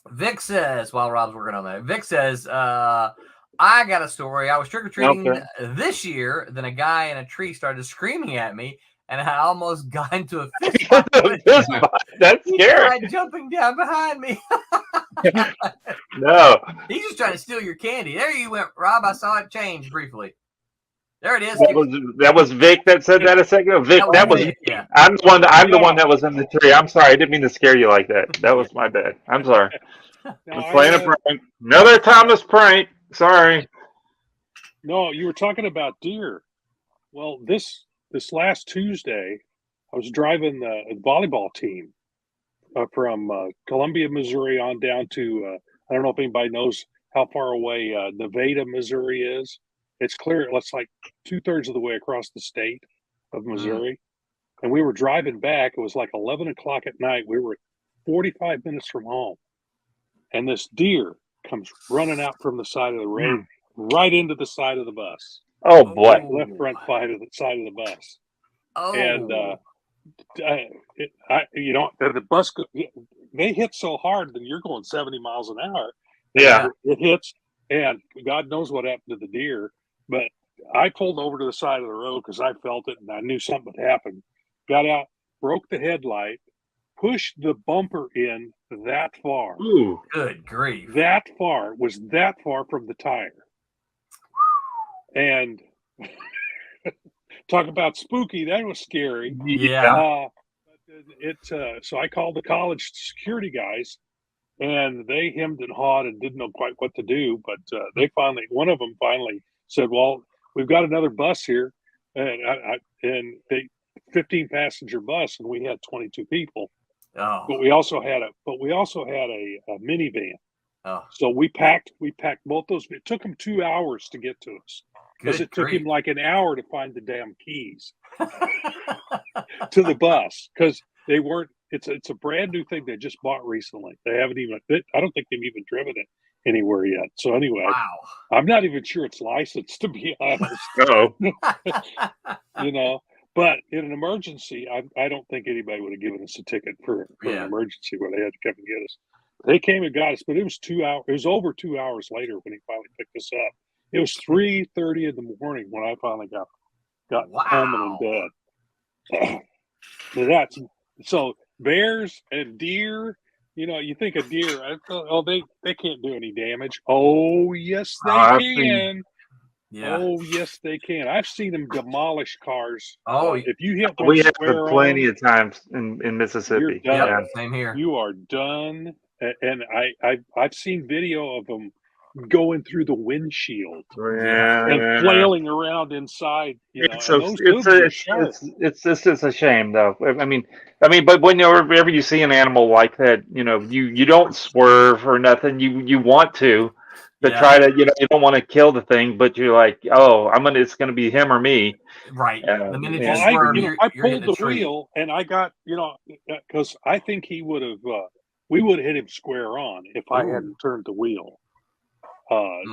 Vic says, while Rob's working on that, Vic says, I got a story. I was trick-or-treating this year. Then a guy in a tree started screaming at me, and I almost got into a fist fight. That's scary. He tried jumping down behind me. No. He's just trying to steal your candy. There you went, Rob. I saw it change briefly. There it is. That was Vic that said that a second ago. Vic, that was me. Yeah. I'm the one that was in the tree. I'm sorry. I didn't mean to scare you like that. That was my bad. I'm sorry. I'm playing a prank. Another Thomas prank. Sorry. No, you were talking about deer. Well, this last Tuesday, I was driving the volleyball team from Columbia, Missouri, on down to I don't know if anybody knows how far away Nevada, Missouri is. It's clear. It's like 2/3 of the way across the state of Missouri. And we were driving back. It was like 11 o'clock at night. We were 45 minutes from home. And this deer comes running out from the side of the road, right into the side of the bus. Oh, boy. Left front side of the bus. Oh. And, the bus, they hit so hard that you're going 70 miles an hour. Yeah. It hits, and God knows what happened to the deer. But I pulled over to the side of the road because I felt it and I knew something had happened. Got out, broke the headlight, pushed the bumper in that far. Ooh, good grief. That far was that far from the tire. And talk about spooky. That was scary. Yeah. So I called the college security guys, and they hemmed and hawed and didn't know quite what to do. But one of them finally said, "Well, we've got another bus here, and they 15 passenger bus, and we had 22 people. Oh. But we also had a minivan. Oh. So we packed both those. It took them 2 hours to get to us because it took him like an hour to find the damn keys to the bus because they weren't. It's a brand new thing they just bought recently. They haven't even. I don't think they've even driven it anywhere yet. So anyway, wow. I'm not even sure it's licensed, to be honest. Oh. But in an emergency, I don't think anybody would have given us a ticket for an emergency where they had to come and get us. They came and got us, but it was 2 hours. It was over 2 hours later when he finally picked us up. It was 3:30 in the morning when I finally got home and in bed. So bears and deer. You think of deer. They can't do any damage. Oh yes, they can. Yeah. Oh yes, they can. I've seen them demolish cars. Oh, if you hit one, we have plenty of times in Mississippi. You're done. Yeah, same here. You are done. And I've seen video of them going through the windshield and flailing around inside. It's just a shame, though. I mean, but whenever you see an animal like that, you don't swerve or nothing. You want to try to, you don't want to kill the thing, but you're like, oh, it's going to be him or me. Right. The minute you swerve, I pulled the wheel and I got, because I think he would have. We would have hit him square on if I hadn't turned the wheel.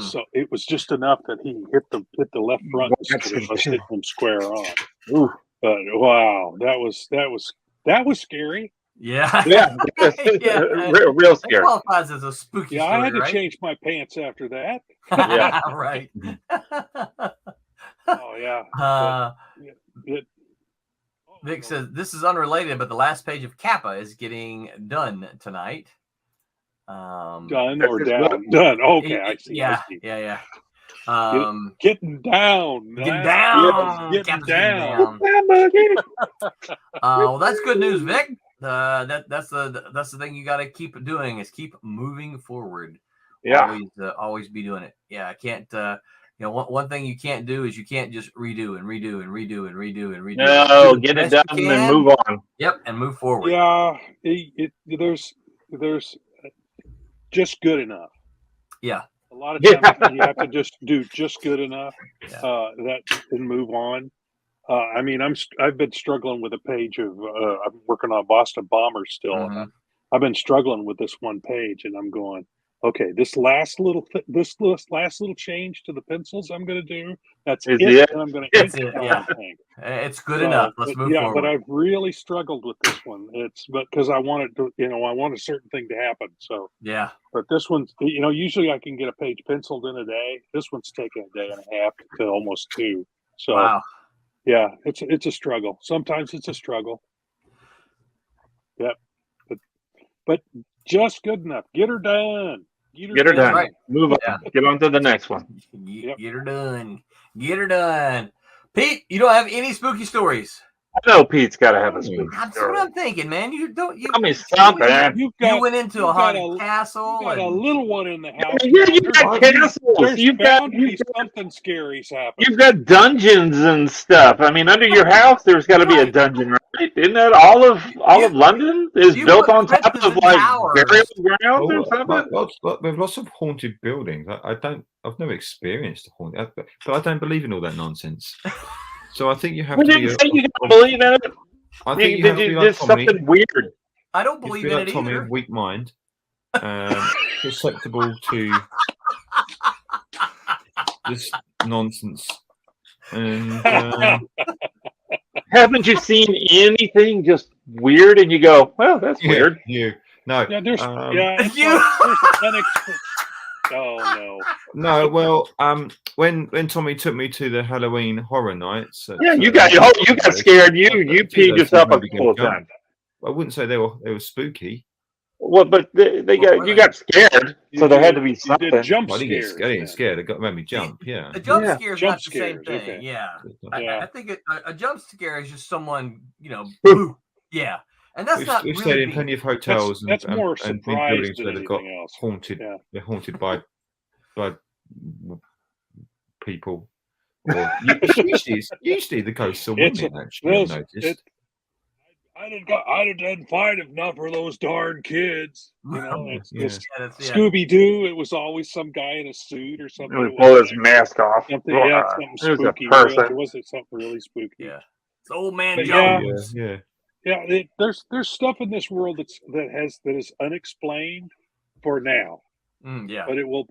So it was just enough that he hit the left front instead of us hitting him square on. Ooh. But wow, that was scary. Yeah. Yeah. real scary. It qualifies as a spooky story, I had to right? change my pants after that. Yeah. Right. Oh yeah. Vic says, this is unrelated, but the last page of Kappa is getting done tonight. Done or down? Done. Okay, I see. Yeah. Getting down. Getting down. Getting down. Well, that's good news, Vic. That's the thing you got to keep doing is keep moving forward. Yeah. Always be doing it. Yeah, I can't. One thing you can't do is you can't just redo and redo and redo and redo and redo. No, get it done and move on. Yep, and move forward. Yeah, there's just good enough. Yeah. A lot of times you have to just do just good enough that and move on. I've been struggling with a page of I'm working on Boston Bombers still. Mm-hmm. I've been struggling with this one page, and I'm going, okay, this last little change to the pencils I'm going to do. That's it. And I'm going to it. Yeah. It's good enough. Let's move forward. But I've really struggled with this one. Because I wanted to, I want a certain thing to happen. So yeah. But this one's, usually I can get a page penciled in a day. This one's taking a day and a half to almost 2. So wow. Yeah, it's a struggle. Sometimes it's a struggle. Yep. But just good enough. Get her done. Get her done. Right. Move on. Get on to the next one. Get her done. Get her done. Pete, you don't have any spooky stories. I know Pete's got to have a spooky That's story. what I'm thinking, man. You don't. You Tell me something. You've you went into a got haunted castle. You got a and- little one in the house. Yeah, you've There's- got castles. There's You've bound got to be something scary's happening. you've got dungeons and stuff. I mean, under your house, there's got to be a dungeon, right? Isn't that all of London is you built put on top princes of in like towers. burial grounds or something? There's lots of haunted buildings. I've never experienced a haunted, but I don't believe in all that nonsense. So I think you have We to didn't be. say you don't believe in it. I think you have to be like Just Tommy. something weird. I don't You believe feel in like it Tommy, either. weak mind, susceptible to this nonsense. And Haven't you seen anything just weird and you go, well, that's weird? You no, Yeah, there's You- there's unexpected. Oh no. no. Well, when Tommy took me to the Halloween horror nights, Yeah, you got scared. You peed yourself a couple of times. I wouldn't say they were spooky. Well, but you got scared, so there had to be You something. did jump I didn't get scares. scared. I didn't man. scared. It made me jump. Yeah. A jump Yeah. scare is Jump not the same scares, thing. okay. Yeah. Yeah. I think a jump scare is just someone, Boo. boo. Yeah. And that's not We've really stayed in being- plenty of hotels That's and more and surprise buildings than that have got anything else. haunted. Yeah. They're haunted by people. Or usually the ghosts are It's women. Actually, I've noticed. I didn't find enough for those darn kids. You know, it's Yeah. just Yeah, that's- yeah. Scooby Doo. It was always some guy in a suit or something. He would pull his mask off. Something, It something was a spooky. person. It wasn't something really spooky. Yeah. It's old man But Jones. Yeah. There's stuff in this world that is unexplained for now, Yeah. but it will,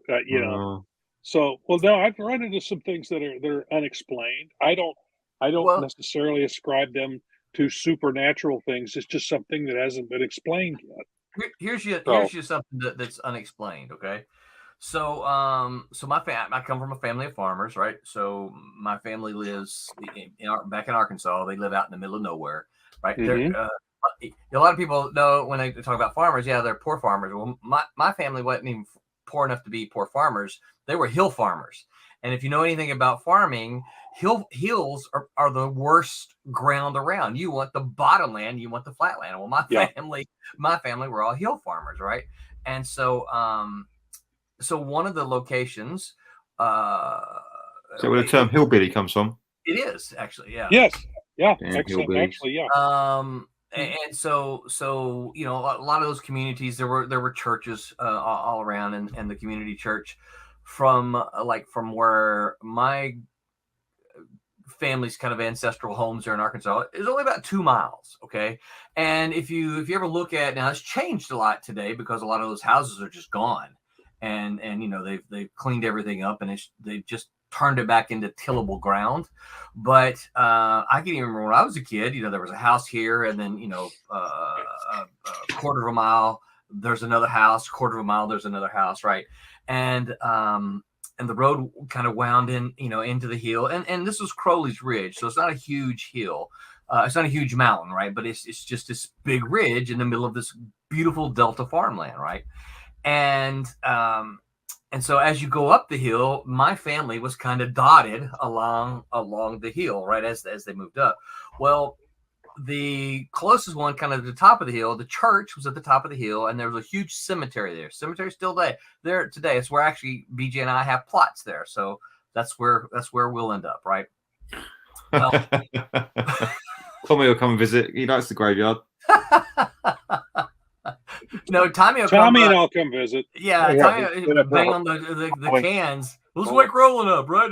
So, now I've run into some things that are unexplained. I don't Well- necessarily ascribe them to supernatural things. It's just something that hasn't been explained yet. Here's you something that's unexplained. Okay, so I come from a family of farmers, right? So my family lives back in Arkansas. They live out in the middle of nowhere, right? Mhm. A lot of people know when they talk about farmers, yeah, they're poor farmers. Well, my family wasn't even poor enough to be poor farmers. They were hill farmers, and if you know anything about farming, hills are the worst ground around. You want the bottomland, you want the flatland. Well, my family were all hill farmers, right? And so so one of the locations So where the term hillbilly comes from? it is actually, yeah. Yes. Yeah. Yeah, Excellent. hillbillies. Actually, yeah. And so a lot of those communities, there were churches all around, and the community church from where my family's kind of ancestral homes are in Arkansas is only about 2 miles. Okay. And if you ever look at, now it's changed a lot today because a lot of those houses are just gone, and they've cleaned everything up, and they've just turned it back into tillable ground. But I can even remember when I was a kid, there was a house here, and then a quarter of a mile there's another house, quarter of a mile there's another house, right? And the road kind of wound in, into the hill, and this was Crowley's Ridge, so it's not a huge hill, it's not a huge mountain, right? But it's just this big ridge in the middle of this beautiful Delta farmland, right? And so as you go up the hill, my family was kind of dotted along the hill, right, as they moved up. Well, the closest one, kind of at the top of the hill, the church was at the top of the hill, and there was a huge cemetery there. Cemetery still there today. It's where actually BJ and I have plots there. So that's where we'll end up, right? Well, Tommy will come and visit. He likes the graveyard. no, Tommy will Tommy come, and I'll come visit. Yeah, Yeah, Tommy he's gonna bang go. on the cans. Let's wake rolling up, right?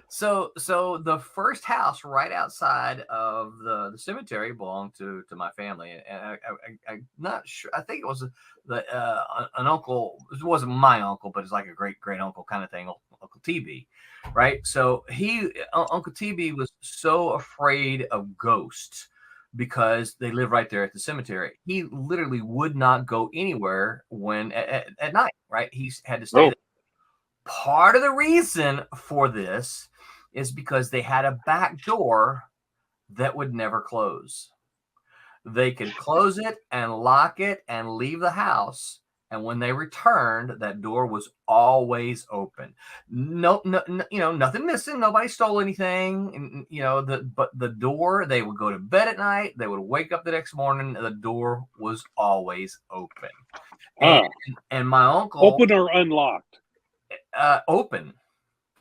So the first house right outside of the cemetery belonged to my family, and I'm not sure. I think it was an uncle. It wasn't my uncle, but it's like a great uncle kind of thing, Uncle TB, right? So Uncle TB was so afraid of ghosts because they live right there at the cemetery. He literally would not go anywhere when at night, right? He had to stay there. Part of the reason for this is because they had a back door that would never close. They could close it and lock it and leave the house, And when they returned, that door was always open. No, nothing missing. Nobody stole anything. And, but the door, they would go to bed at night. They would wake up the next morning. The door was always open. And my uncle. Open or unlocked? Open.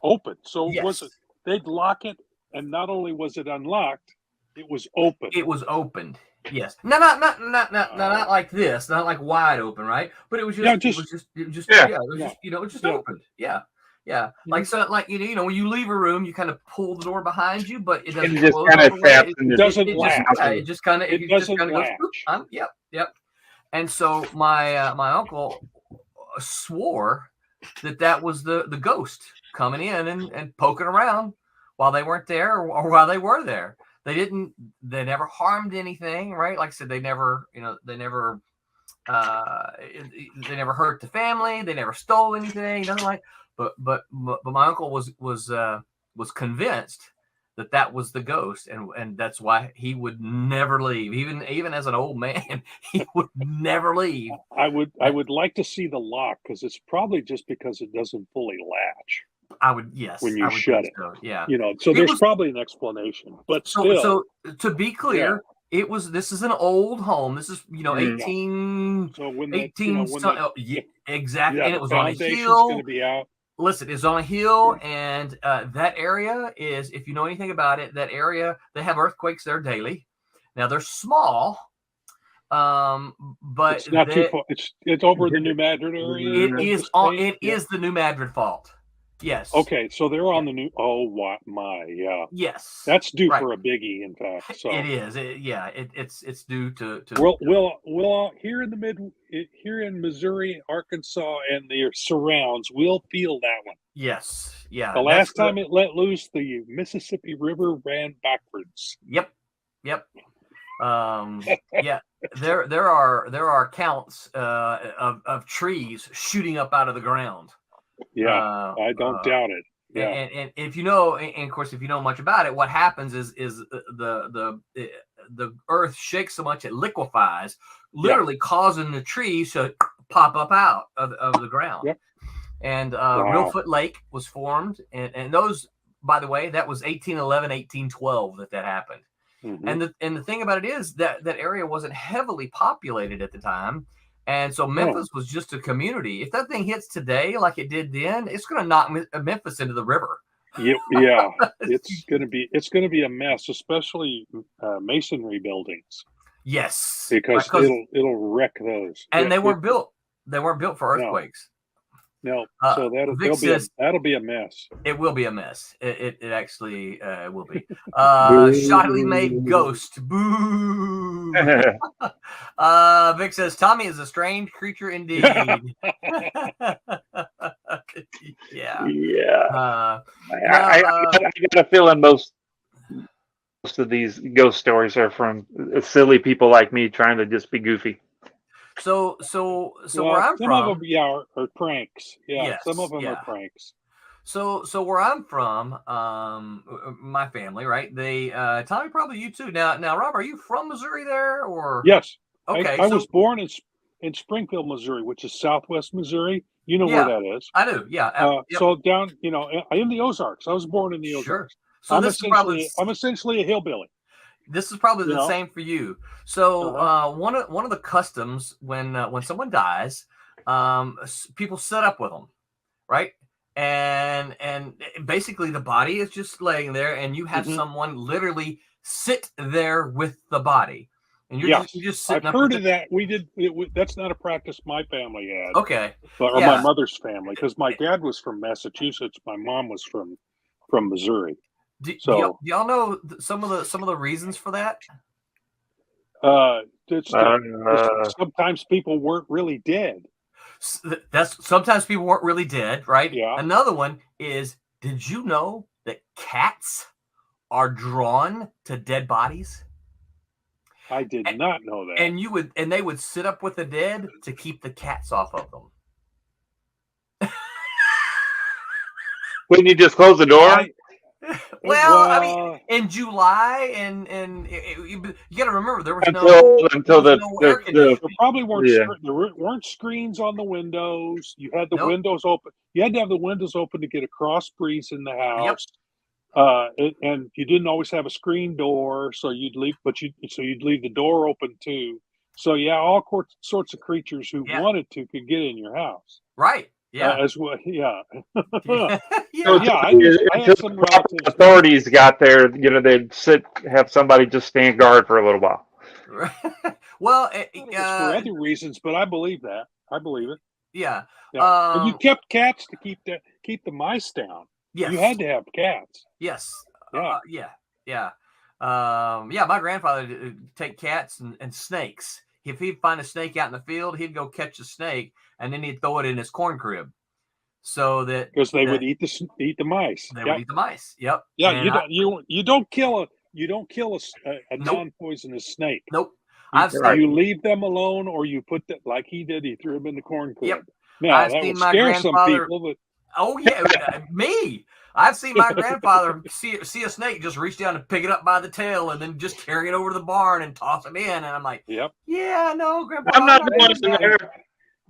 Open. So yes. Was it? They'd lock it, and not only was it unlocked, it was open. It was opened. Yes. No, not like this, not like wide open, right? But it was just, opened. Yeah. Yeah. Like, so, like, when you leave a room, you kind of pull the door behind you, but it doesn't just kind of taps. It doesn't latch. It just kind of goes. Yep. And so my uncle swore that was the ghost coming in and poking around while they weren't there or while they were there. They never harmed anything, right? Like I said, they never hurt the family. They never stole anything, nothing like. But my uncle was convinced that was the ghost, and that's why he would never leave. Even as an old man, he would never leave. I would like to see the lock, because it's probably just because it doesn't fully latch. I would, yes. When you shut it, so, yeah. So there's probably an explanation, but still. So to be clear, this is an old home. This is 18. So when 18. Exactly, and it was on a hill. Going to be out. Listen, it's on a hill, and that area is, if you know anything about it, that area, they have earthquakes there daily. Now they're small, but it's not too far. It's over the New Madrid area. It is the New Madrid fault. Yes. Okay, so they're on the new. Oh, what yeah. Yes. That's due for a biggie, in fact. So it is. It's due to. We'll here in Missouri, Arkansas, and their surrounds, we'll feel that one. Yes. Yeah. The last time it let loose, the Mississippi River ran backwards. Yep. Yeah. There are counts of trees shooting up out of the ground. Yeah, I don't doubt it. Yeah, and if you know, and of course, if you know much about it, what happens is the earth shakes so much it liquefies, literally causing the trees to pop up out of the ground. Yep. And Reelfoot Lake was formed, and those, by the way, that was 1811, 1812 that happened. Mm-hmm. And the thing about it is that area wasn't heavily populated at the time. And so Memphis was just a community. If that thing hits today like it did then, it's going to knock Memphis into the river. Yeah, it's going to be a mess, especially masonry buildings. Yes, because it'll wreck those. And they weren't built. They weren't built for earthquakes. No, so that'll be a mess. It will be a mess. It actually will be. Shoddily made ghost. Boo. Vic says Tommy is a strange creature indeed. Yeah. I got a feeling most of these ghost stories are from silly people like me trying to just be goofy. So where I'm some from, of them, are pranks. Yeah, yes, some of them are pranks. So where I'm from, my family, right? They, Tommy, probably you too. Now, Rob, are you from Missouri there, or? Yes. Okay. I was born in Springfield, Missouri, which is Southwest Missouri. You know where that is? I do. Yeah. So down, in the Ozarks. I was born in the Ozarks. So I'm essentially a hillbilly. This is probably the same for you. So one of the customs when someone dies, people set up with them, right? And basically the body is just laying there, and you have someone literally sit there with the body, and you're just sitting. I've heard of that. We did. That's not a practice my family had. Okay, or my mother's family, because my dad was from Massachusetts, my mom was from Missouri. Do y'all know some of the reasons for that? Sometimes people weren't really dead. Sometimes people weren't really dead, right? Yeah. Another one is, did you know that cats are drawn to dead bodies? I did not know that. And they would sit up with the dead to keep the cats off of them. Wouldn't you just close the door? Well, I mean, in July, and you got to remember there was until no air conditioning. There probably weren't there weren't screens on the windows. You had the windows open. You had to have the windows open to get a cross breeze in the house. And you didn't always have a screen door, so you'd leave the door open too. So yeah, all sorts of creatures who wanted to could get in your house. Right. Yeah. As well. Yeah. I had some relatives. Authorities got there, they'd have somebody just stand guard for a little while. Well, for other reasons, but I believe that. I believe it. Yeah. And you kept cats to keep the mice down. Yes. You had to have cats. Yes. Yeah. Yeah. My grandfather would take cats and snakes. If he'd find a snake out in the field, he'd go catch the snake, and then he'd throw it in his corn crib, so that because they would eat the mice. They would eat the mice. Yep. Yeah. And you don't kill a non-poisonous snake. Nope. You leave them alone, or you put that like he did. He threw them in the corn crib. Yep. Now that would scare some people, but oh yeah, me. I've seen my grandfather see a snake, just reach down and pick it up by the tail, and then just carry it over to the barn and toss it in. And I'm like, yep. Yeah, no, Grandpa. I'm not going in there.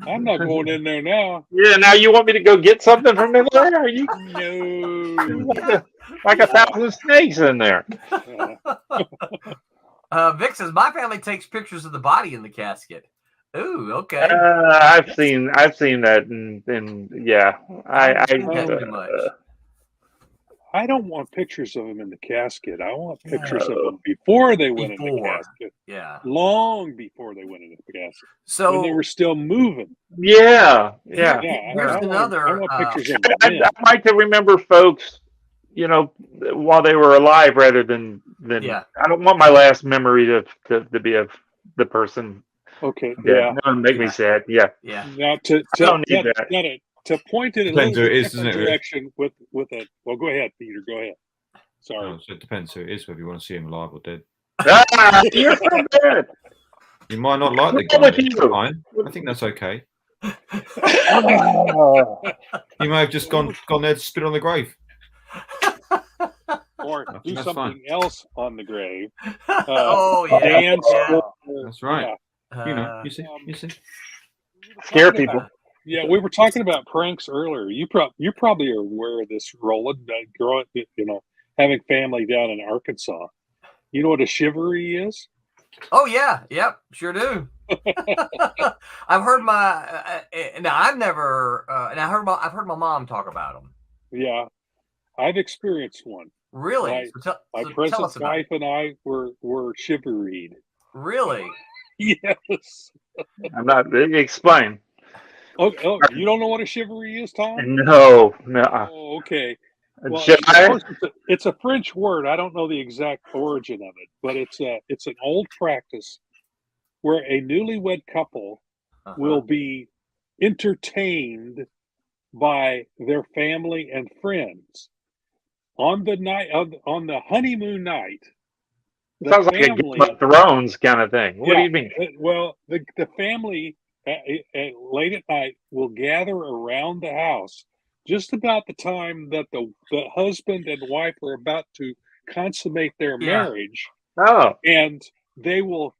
I'm not going in there now. Yeah, now you want me to go get something from in there? Are you? No. like 1,000 snakes in there. Vic says my family takes pictures of the body in the casket. Ooh, okay. I've seen that, and yeah, I don't want pictures of them in the casket. I want pictures of them before they went in the casket. Yeah. Long before they went into the casket. So when they were still moving. Yeah. Here's another. I want pictures of them. I'd like to remember folks, while they were alive, rather than. Yeah. I don't want my last memory to be of the person. Okay. Yeah. That would make me sad. Yeah. Yeah. Now to point in a little different direction with a. Well, go ahead, Peter. Go ahead. Sorry. So it depends who it is, whether you want to see him alive or dead. You're so bad. You might not like the guy. That's fine. I think that's okay. You may have just gone there to spit on the grave. Or do something else on the grave. Dance. That's right. Yeah. You see. Scare people. Yeah, we were talking about pranks earlier. You probably are aware of this, Roland. Having family down in Arkansas. You know what a chivalry is? Oh yeah, yep, sure do. I've heard I've heard my mom talk about them. Yeah, I've experienced one. Really? My present wife and I were chivalried. Really? Yes. I'm not. Explain. Oh, you don't know what a chivalry is, Tom? No. Oh, okay. Well, I? It's a French word. I don't know the exact origin of it, but it's an old practice where a newlywed couple will be entertained by their family and friends on the honeymoon night. Sounds like a Game of Thrones kind of thing. What do you mean? Well, the family late at night will gather around the house just about the time that the husband and wife are about to consummate their marriage. Oh, and they will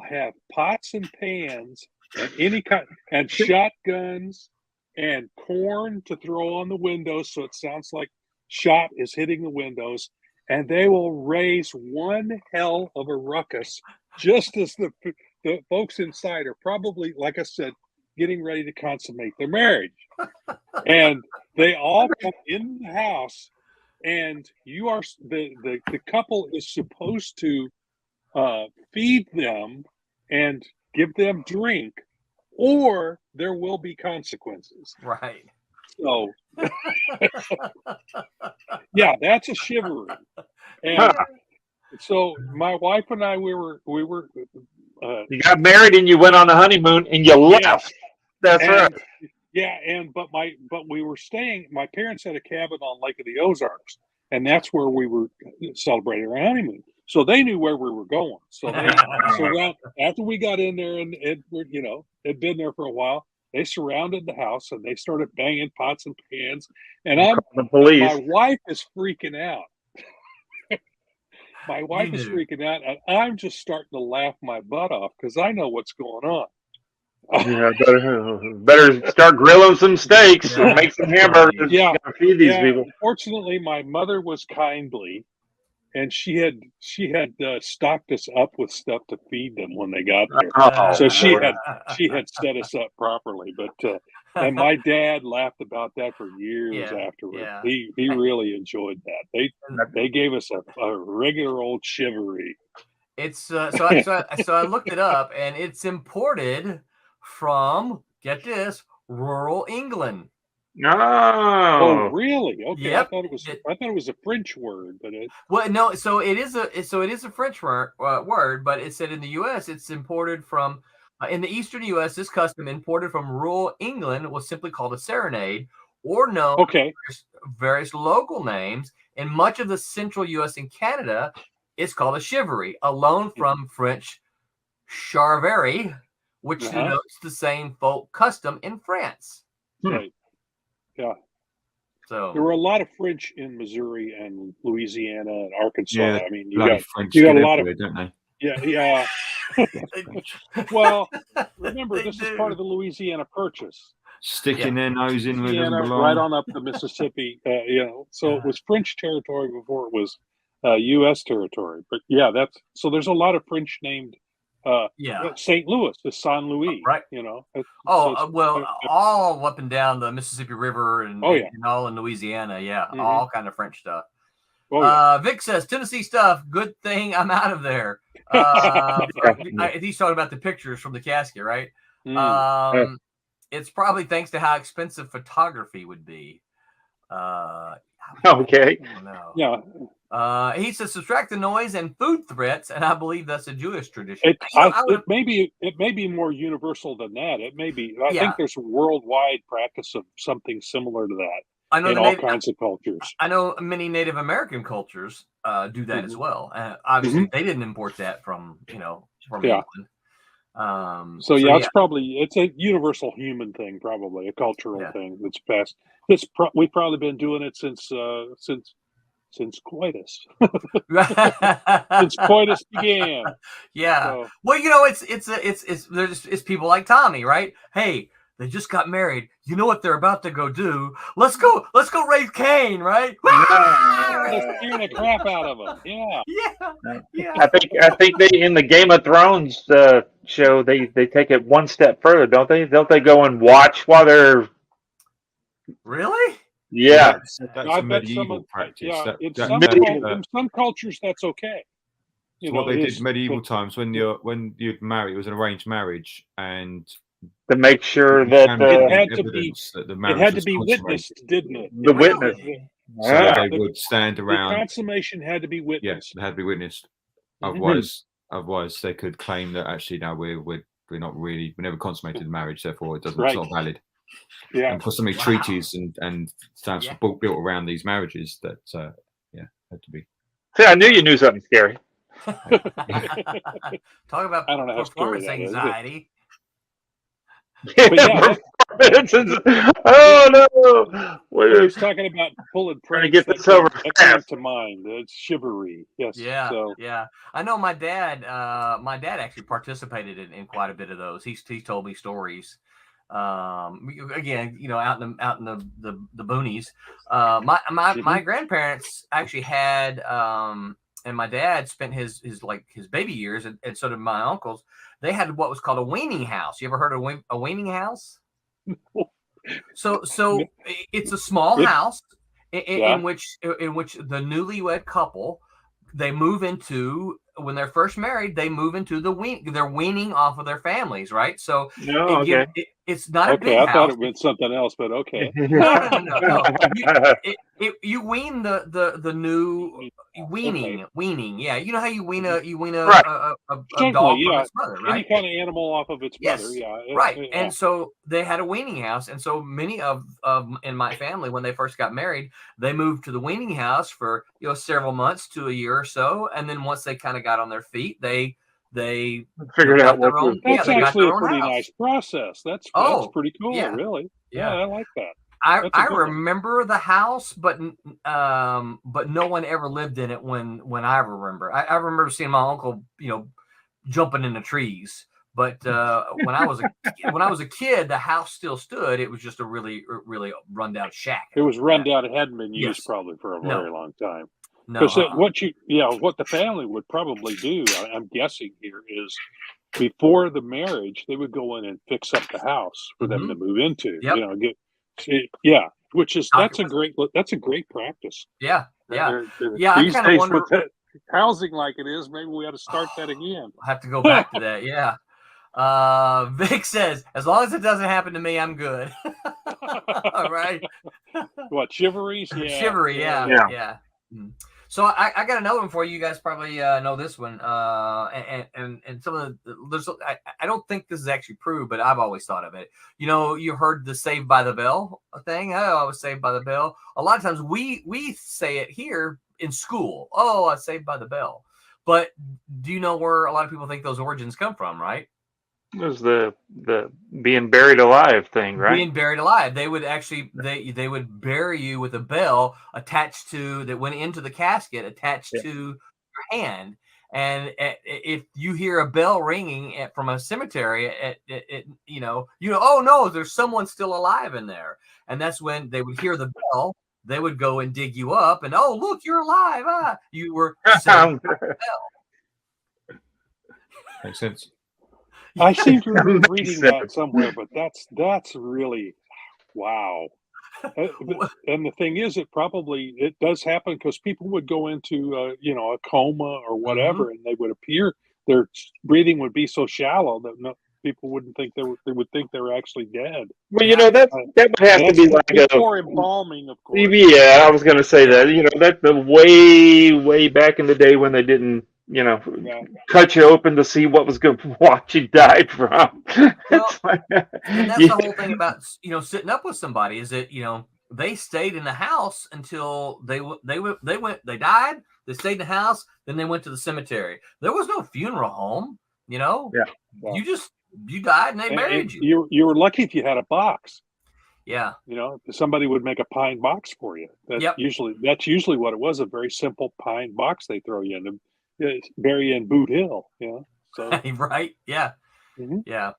have pots and pans and any kind and shotguns and corn to throw on the windows so it sounds like shot is hitting the windows, and they will raise one hell of a ruckus just as the folks inside are probably, like I said, getting ready to consummate their marriage. And they all come in the house, and you are the couple is supposed to feed them and give them drink, or there will be consequences. Right. So, yeah, that's a chivalry. And so my wife and I, we were. You got married and you went on the honeymoon and you left. That's right. Yeah, but we were staying. My parents had a cabin on Lake of the Ozarks, and that's where we were celebrating our honeymoon. So they knew where we were going. So after we got in there and had been there for a while, they surrounded the house and they started banging pots and pans. And the police. My wife is freaking out my wife is freaking out, and I'm just starting to laugh my butt off because I know what's going on. Yeah, better start grilling some steaks and make some hamburgers. Yeah, feed these people. Fortunately, my mother was kindly, and she had stocked us up with stuff to feed them when they got there. So she had set us up properly. But and my dad laughed about that for years afterwards. Yeah. He really enjoyed that. They gave us a regular old chivalry. It's so I looked it up, and it's imported from, get this, rural England. Oh, really? Okay. Yep. I thought it was a French word, but no. So it is a French word, but it said in the U.S. it's imported from in the eastern U.S. This custom imported from rural England was simply called a serenade, or known under various local names. In much of the central U.S. and Canada, it's called a chivalry, a loan from French charverie, which denotes the same folk custom in France. Right. Yeah. So there were a lot of French in Missouri and Louisiana and Arkansas. Yeah, I mean, you got a lot of, don't they? Yeah. Well, remember, this is part of the Louisiana Purchase. Sticking their nose in where it doesn't belong. Right on up the Mississippi. So it was French territory before it was U.S. territory. But so there's a lot of French named. St. Louis, the San Luis, right? All up and down the Mississippi River and all in Louisiana, all kind of French stuff. Vic says Tennessee stuff. Good thing I'm out of there. He's talking about the pictures from the casket, right? It's probably thanks to how expensive photography would be. Okay. Yeah. He says subtract the noise and food threats, and I believe that's a Jewish tradition. It may be more universal than that. It may be. I think there's a worldwide practice of something similar to that. I know in all kinds of cultures. I know many Native American cultures do that as well. Obviously, they didn't import that from England. It's a universal human thing, probably a cultural thing that's passed. We've probably been doing it since coitus. Since coitus began. Yeah. So, well, it's people like Tommy, right? Hey, they just got married. You know what they're about to go do? Let's go raise Cain, right? Just scaring the crap out of them. Yeah. I think they in the Game of Thrones show they take it one step further, don't they? Don't they go and watch while they're really? Yeah, that's a medieval practice. In some cultures, that's okay. What they did medieval times when you'd marry, it was an arranged marriage, and to make sure that it had to be witnessed, didn't it? The witness. So they would stand around. The consummation had to be witnessed. Yes, it had to be witnessed. Otherwise, they could claim that actually now we're not really, we never consummated the marriage, therefore it's not valid. Yeah, and for so many treaties and stands built around these marriages that had to be. See, I knew you knew something scary. Talk about performance anxiety. Oh no! We're just talking about pulling. Trying to get this over fast. That comes to mind. It's chivalry. Yes. Yeah. So. Yeah. I know my dad. My dad actually participated in quite a bit of those. He's told me stories. Again, out in the boonies. My grandparents actually had, and my dad spent his baby years, and so did my uncles. They had what was called a weaning house. You ever heard of a weaning house? So it's a small house in which the newlywed couple, they move into, when they're first married, they move into they're weaning off of their families, right? So it's not a big house. I thought it meant something else, but okay. No. You wean the new weaning. Yeah, you know how you wean a dog from its mother, right? Any kind of animal off of its mother. Yeah. Right. And so they had a weaning house, and so many of in my family, when they first got married, they moved to the weaning house for several months to a year or so, and then once they kind of got on their feet, they figured out their own. That's actually a pretty nice process. That's pretty cool, really. Yeah, I like that. I remember the house, but no one ever lived in it when I remember. I remember seeing my uncle, jumping in the trees. But when I was a kid, the house still stood. It was just a really rundown shack. It was run down. It hadn't been used probably for a very long time. No, because what the family would probably do, I'm guessing here, is before the marriage they would go in and fix up the house for them to move into. Yep. That's a great practice. Yeah. These days with the housing like it is, maybe we ought to start that again. I'll have to go back to that. Yeah. Vic says, as long as it doesn't happen to me, I'm good. All right. What, chivalries? Yeah. Chivalry, yeah. So I got another one for you. You guys probably know this one. And some of I don't think this is actually proved, but I've always thought of it. You heard the Saved by the Bell thing. Oh, I was saved by the bell. A lot of times we say it here in school. Oh, I was saved by the bell. But do you know where a lot of people think those origins come from, right? It was the being buried alive thing, right? Being buried alive. They would actually they would bury you with a bell attached that went into the casket, attached to your hand. And if you hear a bell ringing from a cemetery, oh no, there's someone still alive in there. And that's when they would hear the bell. They would go and dig you up, and oh look, you're alive! You were saved by the bell. Makes sense. I seem to remember reading that somewhere, but that's really wow. And the thing is, it does happen because people would go into a coma or whatever, and they would appear, their breathing would be so shallow that people wouldn't think they would think they were actually dead. Well, that would have to be like before embalming, of course. Yeah, I was going to say that. That's the way back in the day when they didn't. Cut you open to see what you died from. Well, and that's the whole thing about sitting up with somebody is that they stayed in the house until they died. They stayed in the house, then they went to the cemetery. There was no funeral home. You died and they buried you. You were lucky if you had a box. Yeah. Somebody would make a pine box for you. That's usually what it was, a very simple pine box they throw you in. Bury in Boot Hill, so right, yeah, yeah,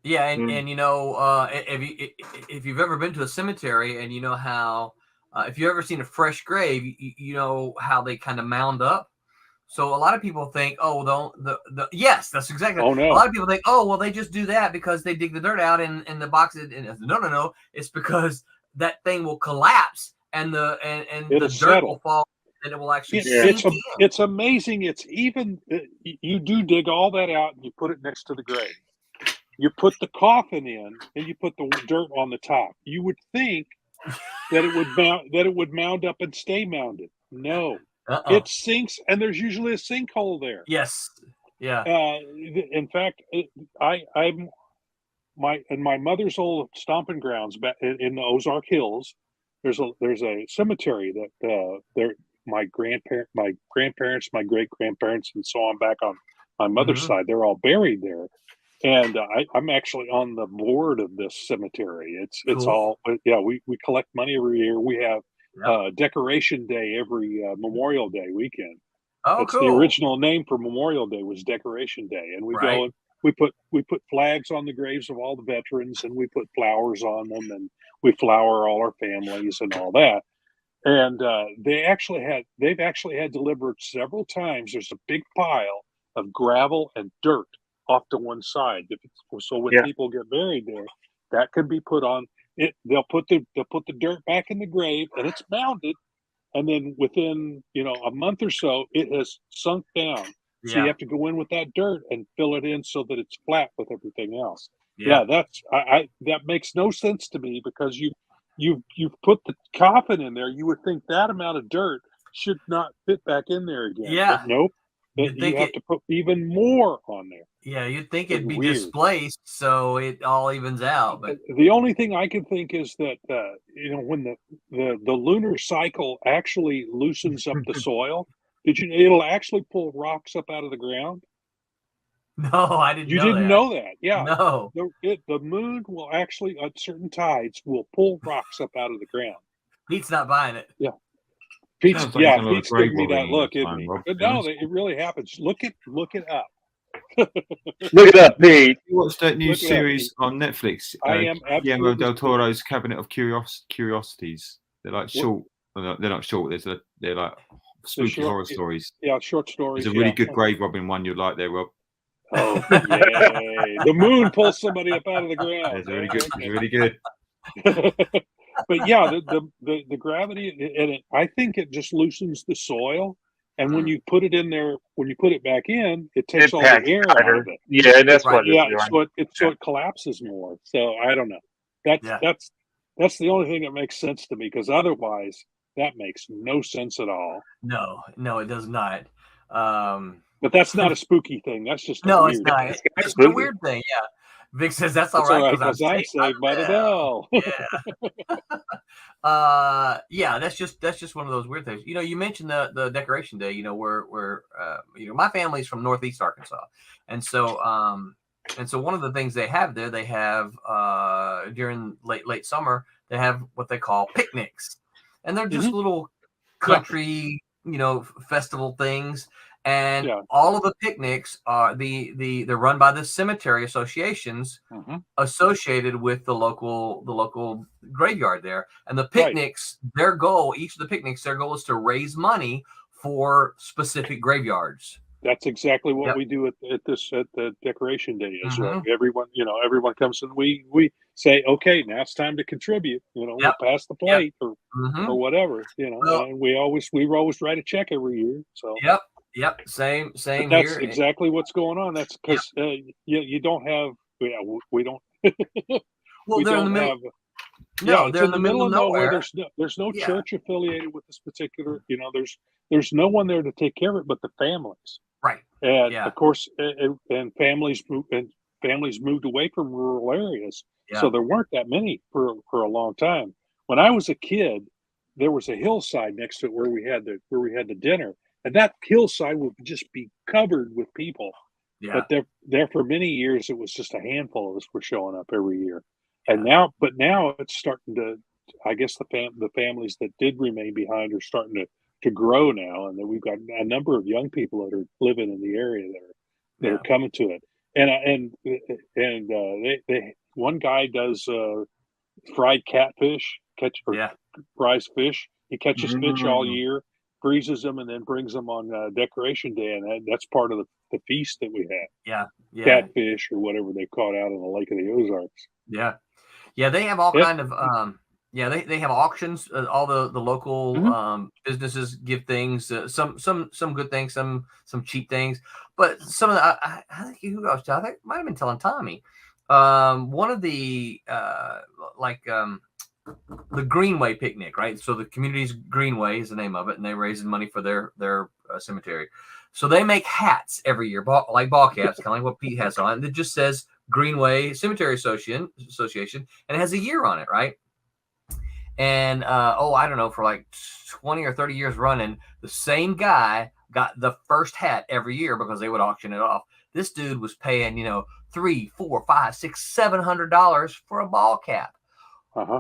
and if you've ever been to a cemetery and you know how, if you've ever seen a fresh grave, you know how they kind of mound up. So a lot of people think, yes, that's exactly. Oh, no. A lot of people think, they just do that because they dig the dirt out and the box. No, it's because that thing will collapse and the dirt will fall. And it will actually it's amazing. It's even you do dig all that out and you put it next to the grave. You put the coffin in and you put the dirt on the top. You would think that it would mound up and stay mounded. No, it sinks, and there's usually a sinkhole there. Yes, yeah. In fact, in my mother's old stomping grounds back in the Ozark Hills. There's a cemetery that my grandparents, my great grandparents, and so on back on my mother's side, they're all buried there. And I'm actually on the board of this cemetery. It's cool. We collect money every year. We have Decoration Day every Memorial Day weekend. Oh, it's cool. The original name for Memorial Day was Decoration Day, and we go and we put flags on the graves of all the veterans, and we put flowers on them, and we flower all our families and all that. And they've actually had delivered several times. There's a big pile of gravel and dirt off to one side. So when people get buried there, that can be put on it. They'll put the dirt back in the grave, and it's mounded. And then within a month or so, it has sunk down. So you have to go in with that dirt and fill it in so that it's flat with everything else. Yeah, that makes no sense to me because you've put the coffin in there. You would think that amount of dirt should not fit back in there again. Yeah. But nope. You have to put even more on there. Yeah, you'd think it'd be displaced so it all evens out. But the only thing I can think is that when the lunar cycle actually loosens up the soil, it'll actually pull rocks up out of the ground. No, I didn't You know didn't that. know that? Yeah. No. The moon will actually, at certain tides, will pull rocks up out of the ground. Pete's not buying it. Yeah. Pete's, Sounds like you've done a lot of Pete's giving me grave that robbing look, all the isn't time, he? Rob, But to be no, honest. it really happens. Look it up. Look it up, Pete. You watched that new Look it up, series Pete. on Netflix? I am Guillermo absolutely del Toro's Cabinet of Curiosities. They're like short. Well, they're not short. They're like spooky horror stories. Yeah, short stories. There's a really good grave robbing one you'd like there, Rob. Oh, yay. The moon pulls somebody up out of the ground. It's really good. It's really good. But yeah, the gravity, and I think it just loosens the soil. And when you put it in there, when you put it back in, it takes all the air out of it. Yeah, that's what Yeah, it's doing. so it collapses more. So I don't know. That's the only thing that makes sense to me, because otherwise that makes no sense at all. No, it does not. But that's not a spooky thing. That's just No, weird. it's not. It's It's spooky. a weird thing. Yeah. Vic says that's all It's right because I'm saved by the bell. Yeah. Yeah, that's just one of those weird things. You mentioned the decoration day, where my family's from Northeast Arkansas. And so one of the things they have there, they have during late summer, they have what they call picnics. And they're just little country, festival things. And all of the picnics are they're run by the cemetery associations associated with the local graveyard there. And the picnics, their goal is to raise money for specific graveyards. That's exactly what we do at the decoration day. Is everyone comes and we say, okay, now it's time to contribute. We'll pass the plate or whatever. And we always write a check every year. So Yep. Same but that's here. exactly what's going on. That's because you don't have. We don't. Well, we they're don't in the middle. have. No, they're in the middle of nowhere. There's no church affiliated with this particular. There's no one there to take care of it but the families. Right. And of course, and families moved away from rural areas, so there weren't that many for a long time. When I was a kid, there was a hillside next to it where we had the dinner. And that hillside would just be covered with people. Yeah. But there for many years, it was just a handful of us were showing up every year. And now it's starting to, I guess the families that did remain behind are starting to grow now. And then we've got a number of young people that are living in the area that are coming to it. And they one guy does fried catfish, fries fish. He catches fish all year, freezes them, and then brings them on decoration day, and that's part of the feast that we have. Yeah. Catfish or whatever they caught out in the Lake of the Ozarks. Yeah. They have all kind of they have auctions. All the local businesses give things. Some good things, some cheap things, but some of the I think who else? I think might have been telling Tommy. One of the the Greenway picnic, right? So the community's Greenway is the name of it, and they're raising money for their cemetery. So they make hats every year, like ball caps, kind of like what Pete has on. And it just says Greenway Cemetery Association, and it has a year on it, right? And I don't know, for like 20 or 30 years running, the same guy got the first hat every year because they would auction it off. This dude was paying, $300, $400, $500, $600, $700 for a ball cap.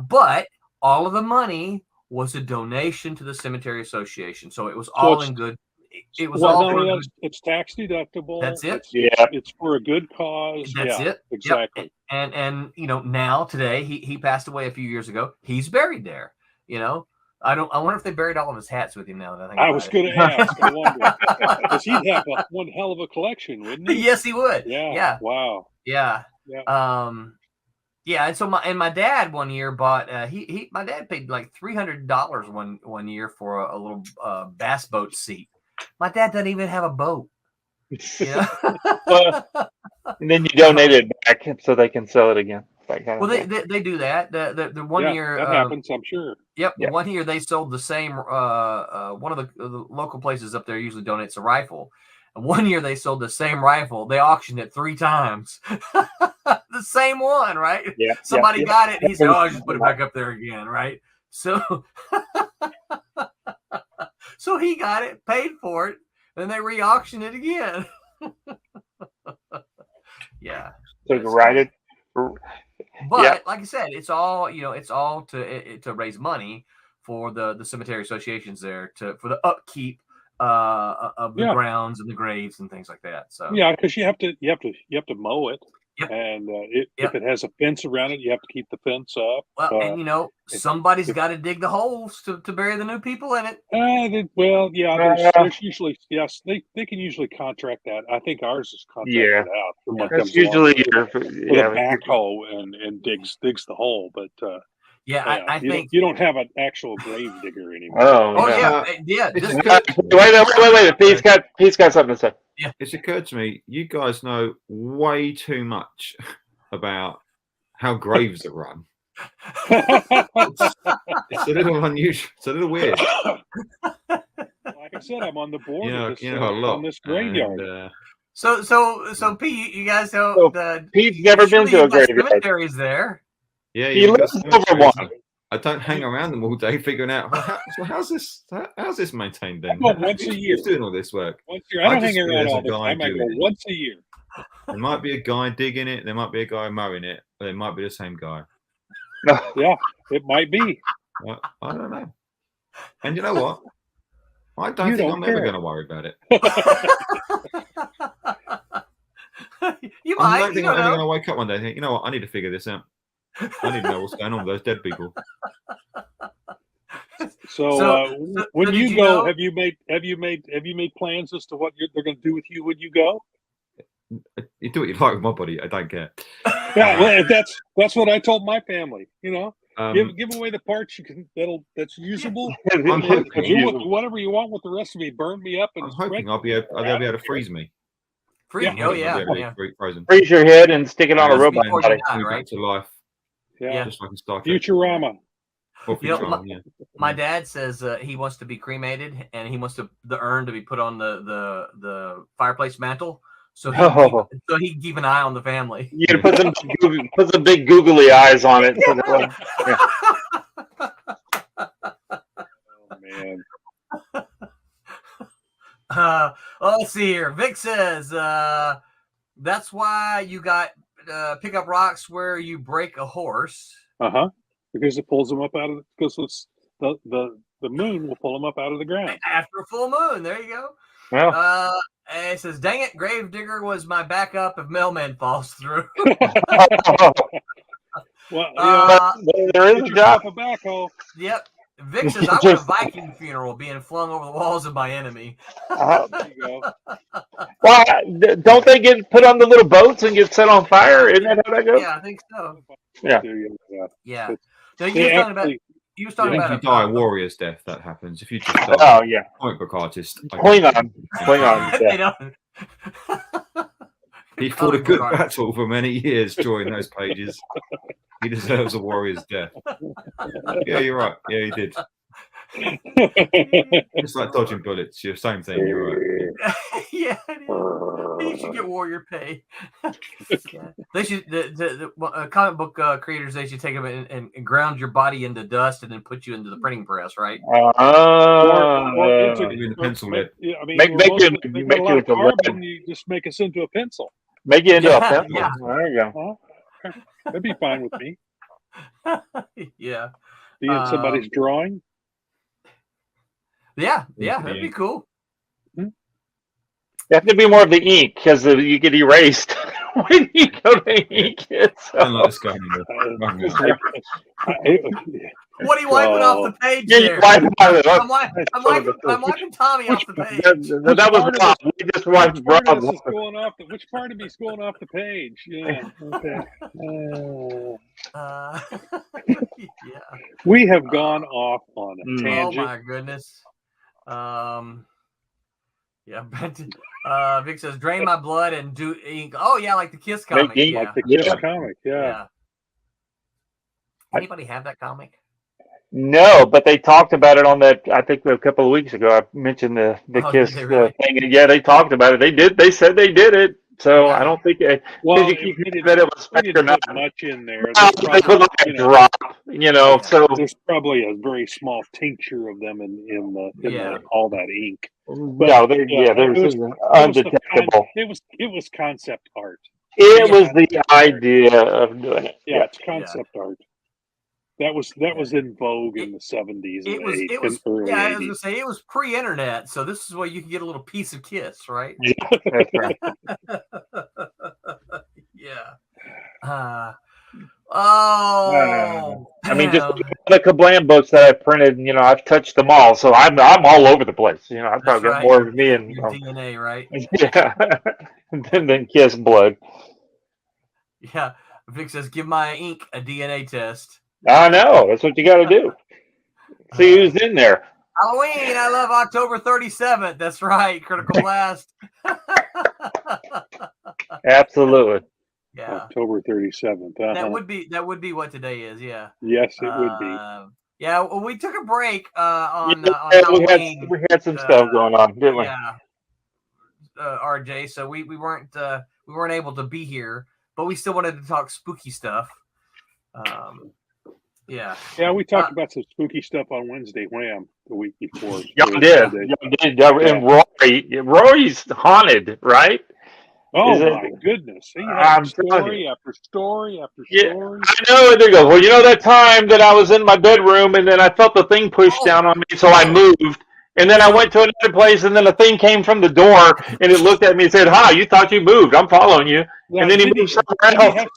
But all of the money was a donation to the Cemetery Association, so it was all in good. It was it's tax deductible. That's it. It's for a good cause. That's it. Exactly. Yep. And now today he passed away a few years ago. He's buried there. I wonder if they buried all of his hats with him now. I was going to ask. I wonder, because he'd have one hell of a collection, wouldn't he? Yes, he would. Yeah. Wow. Yeah. Yeah, and so my dad one year bought my dad paid like $300 one year for a little bass boat seat. My dad doesn't even have a boat. Well, and then you donate it back so they can sell it again. Well, they do that. The one year that happens, I'm sure. Yep. Yeah. One year they sold the same. One of the local places up there usually donates a rifle. And one year they sold the same rifle. They auctioned it 3 times. The same one, right? Yeah. Somebody got it. He said, "Oh, I'll just put it back up there again," right? So, so he got it, paid for it, and they re-auctioned it again. Yeah. So you can write it. But like I said, it's all to raise money for the cemetery associations there for the upkeep of the grounds and the graves and things like that. So because you have to mow it. Yep. And if it has a fence around it, you have to keep the fence up. Well, and somebody's got to dig the holes to bury the new people in it. There's usually they can usually contract that. I think ours is contracted out. That's usually with a backhoe and digs the hole, but I think you don't have an actual grave digger anymore. Yeah. Wait. Pete's got something to say. Yeah, it's occurred to me, you guys know way too much about how graves are run. It's a little unusual. It's a little weird. Like I said, I'm on the board on this graveyard. So Pete, you guys know Pete's never been to a graveyard. Cemeteries there. Yeah, he lives over one. I don't hang around them all day figuring out how's this maintained then? Well, once a year. Who's doing all this work? Once a year. I don't hang around all the time. I go once a year. There might be a guy digging it. There might be a guy mowing it. Or it might be the same guy. Yeah, it might be. I don't know. And you know what? I don't think I'm ever going to worry about it. You might. I don't think I'm ever going to wake up one day and think, you know what? I need to figure this out. I need to know what's going on with those dead people. So when you go, have you made plans as to what they're going to do with you when you go? You do what you like with my body. I don't care. Yeah, well, that's what I told my family. Give away the parts that's usable. I'm hoping do whatever you want with the rest of me. Burn me up, and I'm hoping they'll be able to freeze me. Frozen. Freeze your head and stick it on a robot body. Back to life. Yeah, just like a Star Trek. Futurama. My dad says he wants to be cremated and he wants the urn to be put on the fireplace mantle, so he can keep an eye on the family. You can put some big googly eyes on it. Oh man. Let's see here. Vic says that's why you got pick up rocks where you break a horse. Because it pulls them up out of because the moon will pull them up out of the ground after a full moon. There you go. Well, and it says, "Dang it, Gravedigger was my backup if Mailman falls through." Well, there is a job. A backhoe. Yep. Vic says, "I want a Viking funeral being flung over the walls of my enemy." There you go. Well, don't they get put on the little boats and get set on fire? Isn't that how that goes? Yeah, I think so. Yeah. So you was talking about if you die a warrior's death, that happens. If you just die, comic book artist. Klingon. He fought a good battle for many years during those pages. He deserves a warrior's death. Yeah, you're right. Yeah, he did. It's like dodging bullets. You're same thing. You're right. Yeah, you should get warrior pay. They should the comic book creators. They should take them and ground your body into dust and then put you into the printing press, right? In the pencil lead. Make you into carbon. You just make us into a pencil. Make you into a pencil. Yeah. There you go. That'd be fine with me. Yeah. Be in somebody's drawing. Yeah, that'd be cool. You have to be more of the ink because you get erased when you go to ink it. So. What are you wiping off the page there? I'm wiping Tommy off the page. That was Rob. We just wiped Rob. Which part of me is going off the page? Yeah. Okay. Yeah. We have gone off on a tangent. Oh my goodness. Vic says, "Drain my blood and do ink." Oh yeah, like the Kiss comic. Like the Kiss comic. Yeah. Anybody have that comic? No, but they talked about it on that. I think a couple of weeks ago, I mentioned the Kiss thing. And yeah, they talked about it. They did. They said they did it. So I don't think you keep that it was spec or not much in there. They put like a drop, So there's probably a very small tincture of them in all that ink. But, there's undetectable. It was concept art. It was the idea of doing it. Yeah, it's concept art. That was in vogue in the 70s and early yeah, I was 80s. gonna say it was pre-internet, so this is where you can get a little piece of Kiss, right? Yeah, that's right. Yeah. I mean, just the Kablam books that I printed, I've touched them all, so I'm all over the place. I've probably got more of me and your DNA, right? Yeah, than Kiss blood. Yeah, Vic says, "Give my ink a DNA test." I know, that's what you got to do. See who's in there. Halloween, I love October 37th. That's right, Critical Blast. Absolutely. Yeah. October 37th. That would be what today is. Yeah. Yes, it would be. Yeah. Well, we took a break on Halloween. We had some stuff going on, didn't we? Yeah. RJ, so we weren't able to be here, but we still wanted to talk spooky stuff. Yeah. Yeah, we talked about some spooky stuff on Wednesday Wham the week before. Y'all did. And Rory's haunted, right? Oh my goodness! He had story after story after story. I know. There you go. Well, that time that I was in my bedroom and then I felt the thing pushed down on me, so I moved. And then I went to another place, and then a thing came from the door, and it looked at me and said, "Hi, you thought you moved? I'm following you." Yeah, and then he moved somewhere else.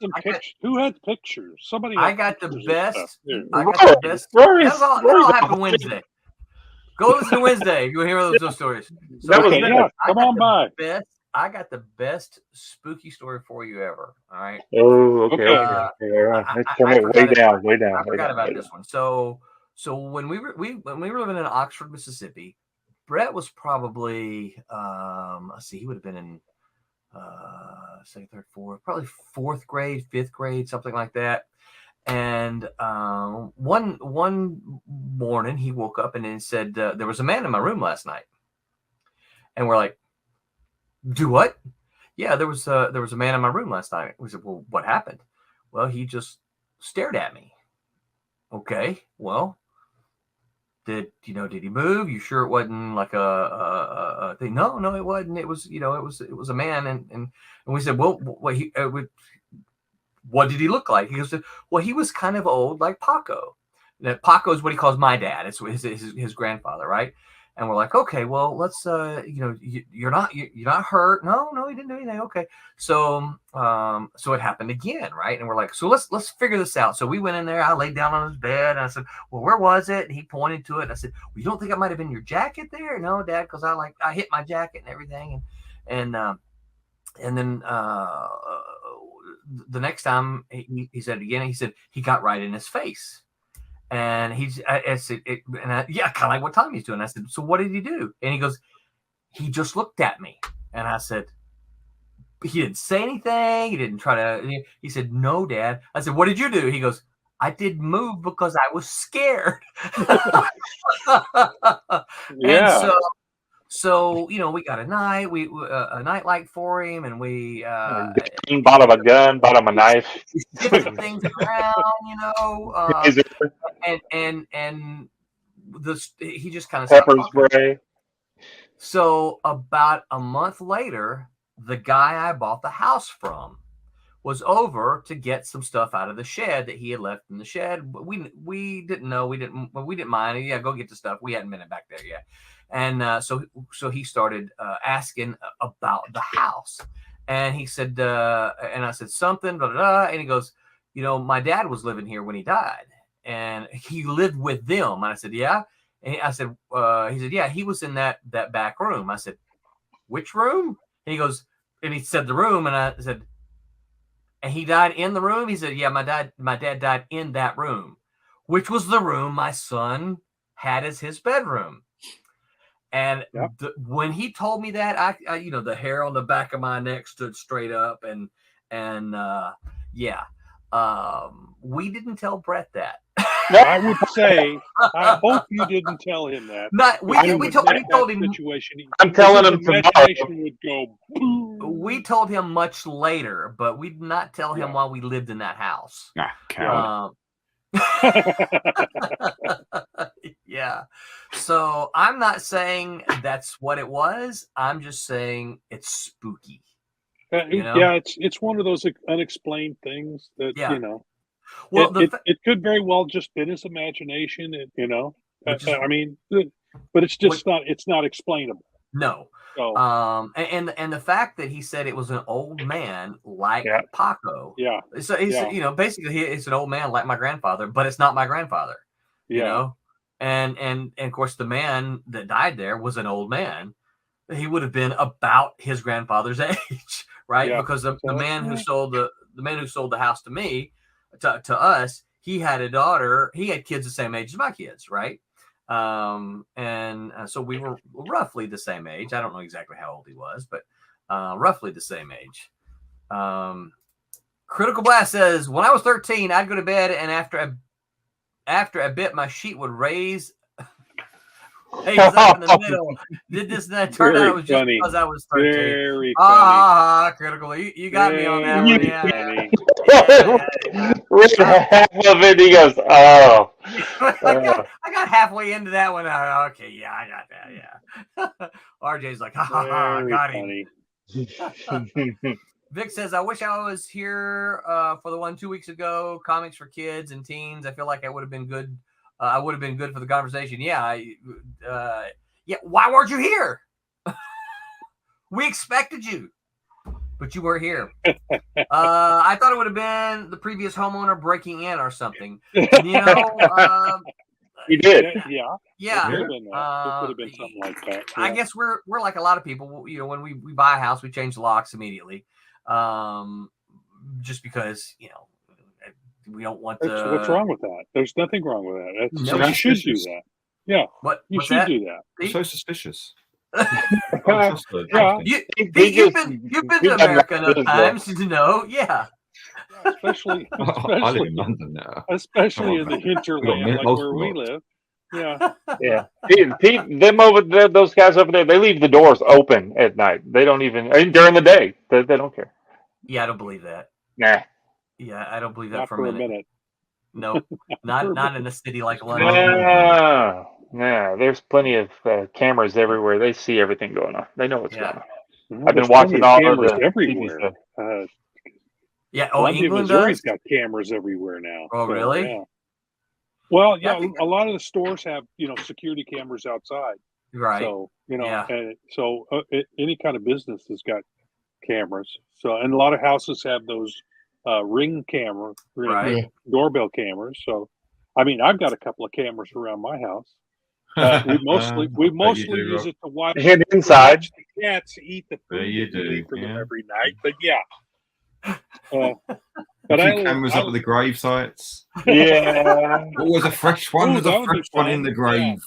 Who had pictures? Somebody. I got the best. I got the best. That'll happen Wednesday. Go listen to Wednesday. You'll hear those stories. So come on by. I got the best spooky story for you ever. All right. Oh, okay. Let's turn it way down. I forgot about this one. So when we were living in Oxford, Mississippi, Brett was probably let's see, he would have been in second, third, fourth, probably fourth grade, fifth grade, something like that. And one morning he woke up and then said, "There was a man in my room last night." And we're like, "Do what?" "Yeah, there was a man in my room last night." We said, "Well, what happened?" "Well, he just stared at me." "Okay, well, did he move? You sure it wasn't like a thing?" No, it wasn't. It was, it was a man. And we said, "Well, what did he look like?" He goes, "Well, he was kind of old, like Paco." Now, Paco is what he calls my dad. It's his grandfather, right? And we're like, "Okay, well, let's, you're not hurt." No, he didn't do anything. Okay. So it happened again. Right. And we're like, "So let's figure this out." So we went in there, I laid down on his bed and I said, "Well, where was it?" And he pointed to it. And I said, "Well, you don't think it might've been your jacket there?" "No, Dad, cause I hit my jacket and everything." And then the next time he said it again, he said he got right in his face. And I said, kind of like what Tommy's doing. I said, "So what did he do?" And he goes, "He just looked at me." And I said, "He didn't say anything. He didn't try to." He said, "No, Dad." I said, "What did you do?" He goes, "I didn't move because I was scared." Yeah. And so we got a nightlight for him, and we bought him a gun, bought him a knife, shifted things around, and he just kind of pepper spray. So about a month later, the guy I bought the house from was over to get some stuff out of the shed that he had left in the shed. We didn't know. We didn't mind. Yeah, go get the stuff. We hadn't been back there yet. And so he started asking about the house. And he said, and I said something, blah, blah, blah. And he goes, "My dad was living here when he died. And he lived with them." And I said, "Yeah." And he said, "Yeah, he was in that back room." I said, "Which room?" And he goes, and he said the room. And I said, "And he died in the room?" He said, "Yeah, my dad died in that room," which was the room my son had as his bedroom. And when he told me that, I the hair on the back of my neck stood straight up, and we didn't tell Brett that. I would say, I hope you didn't tell him that. We told him. Situation, I'm telling him tomorrow. Would go, boom. We told him much later, but we did not tell him while we lived in that house. Yeah. So I'm not saying that's what it was. I'm just saying it's spooky. Yeah, it's one of those unexplained things that Well, it could very well just been his imagination. I mean, but it's Which- just not. It's not explainable. No. So And the fact that he said it was an old man like Paco. yeah, So he's basically it's an old man like my grandfather, but it's not my grandfather. You know, and of course the man that died there was an old man. He would have been about his grandfather's age, right? Yeah. Because the man who sold the house to me, to us, he had a daughter. He had kids the same age as my kids, right? So we were roughly the same age. I don't know exactly how old he was, but roughly the same age. Critical Blast says, when I was 13, I'd go to bed, and after a bit, my sheet would raise. Hey, was up in the middle. Did this and that turn out it was just because I was 13? Very funny. Critical. You got me on that one. Yeah. Half of it, he goes, oh. I got halfway into that one. Okay, yeah, I got that. Yeah. RJ's like, got him. Vic says, I wish I was here for the one 2 weeks ago. Comics for kids and teens. I feel like I would have been good. I would have been good for the conversation. Yeah. Why weren't you here? We expected you, but you weren't here. I thought it would have been the previous homeowner breaking in or something. He did. Yeah. Yeah. It could have been something like that. Yeah. I guess we're like a lot of people. When we buy a house, we change the locks immediately, just because we don't want to. What's wrong with that? There's nothing wrong with that. No, you should do that. Yeah. You should do that. It's so suspicious. Yeah. You've been to America enough times to know. Yeah. Especially I live in London now. Especially in the hinterland, like where we live. Yeah. Yeah. Those guys over there, they leave the doors open at night. They don't even during the day. They don't care. Yeah, I don't believe that. Nah. Yeah, I don't believe that Not for a minute. No, not in a city like London. Yeah, there's plenty of cameras everywhere. They see everything going on. They know what's going on. Well, I've been watching all of cameras the everywhere. England Missouri's does? got cameras everywhere now. Oh, really? Yeah. Well, yeah, a lot of the stores have security cameras outside. Right. So any kind of business has got cameras. So and a lot of houses have those ring camera, doorbell cameras. So, I mean, I've got a couple of cameras around my house. We mostly use it to watch inside the cats eat the food you do for them every night. But yeah, but cameras up at the grave sites. Yeah, always a fresh one. There's a fresh one in the grave.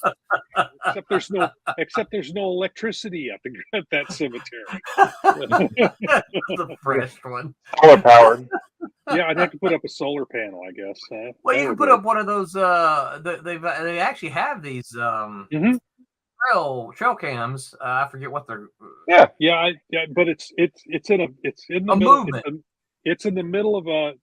Yeah. Except there's no electricity at that cemetery. The fresh one. Solar powered. Yeah, I'd have to put up a solar panel, I guess. Well, you can put up one of those. They actually have these trail cams. I forget what they're. Yeah, but it's in the middle. Movement. It's in the middle of a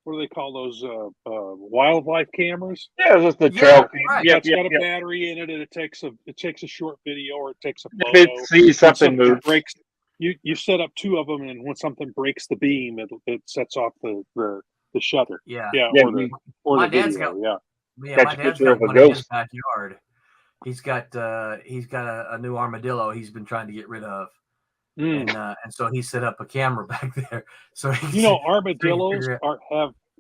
what do they call those wildlife cameers? Yeah, just the trail. Right. It's got a battery in it, and it takes a short video or it takes a photo. If it sees something move, breaks. You set up two of them, and when something breaks the beam, it sets off the shutter. Yeah. Or my the dad's video. got, Yeah. my dad's got one in his backyard. He's got a new armadillo he's been trying to get rid of. And so he set up a camera back there. So armadillos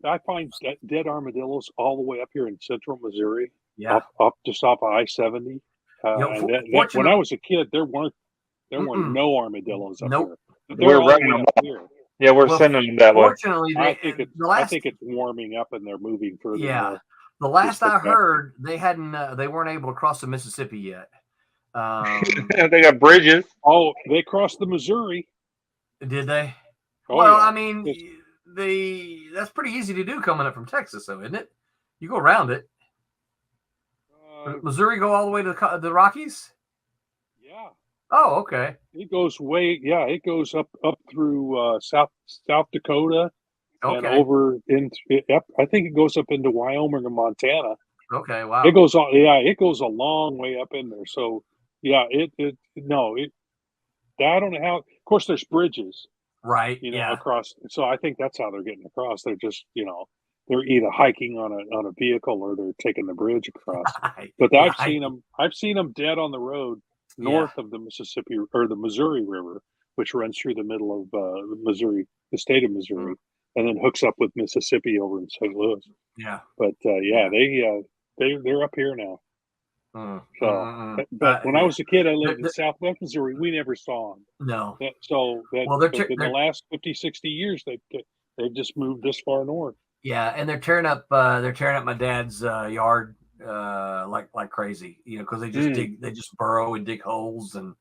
I find dead armadillos all the way up here in central Missouri. Yeah, up just off of I-70. When I was a kid, there weren't no armadillos up here. We're running them up here. Yeah, we're sending them that way. Fortunately, I think it's warming up and they're moving further. Yeah, the last I heard, they weren't able to cross the Mississippi yet. They got bridges. Oh, they crossed the Missouri. Did they? Oh, well, yeah. I mean, that's pretty easy to do coming up from Texas, though, isn't it? You go around it. Missouri go all the way to the Rockies? Yeah. Oh, okay. It goes it goes up through South Dakota and over I think it goes up into Wyoming and Montana. Okay, wow. It goes a long way up in there. So yeah, I don't know how. Of course, there's bridges, Right. you know, Yeah. across. So I think that's how they're getting across. They're just, you know, they're either hiking on a vehicle or they're taking the bridge across. But Yeah, I've seen them dead on the road north of the Mississippi or the Missouri River, which runs through the middle of Missouri, the state of Missouri, and then hooks up with Mississippi over in St. Louis. Yeah. But they're up here now. So, but when I was a kid, I lived in Southwest Missouri. We never saw them. No. In the last 50, 60 years, they've just moved this far north. Yeah, and they're tearing up my dad's yard like crazy, you know, because they just burrow and dig holes and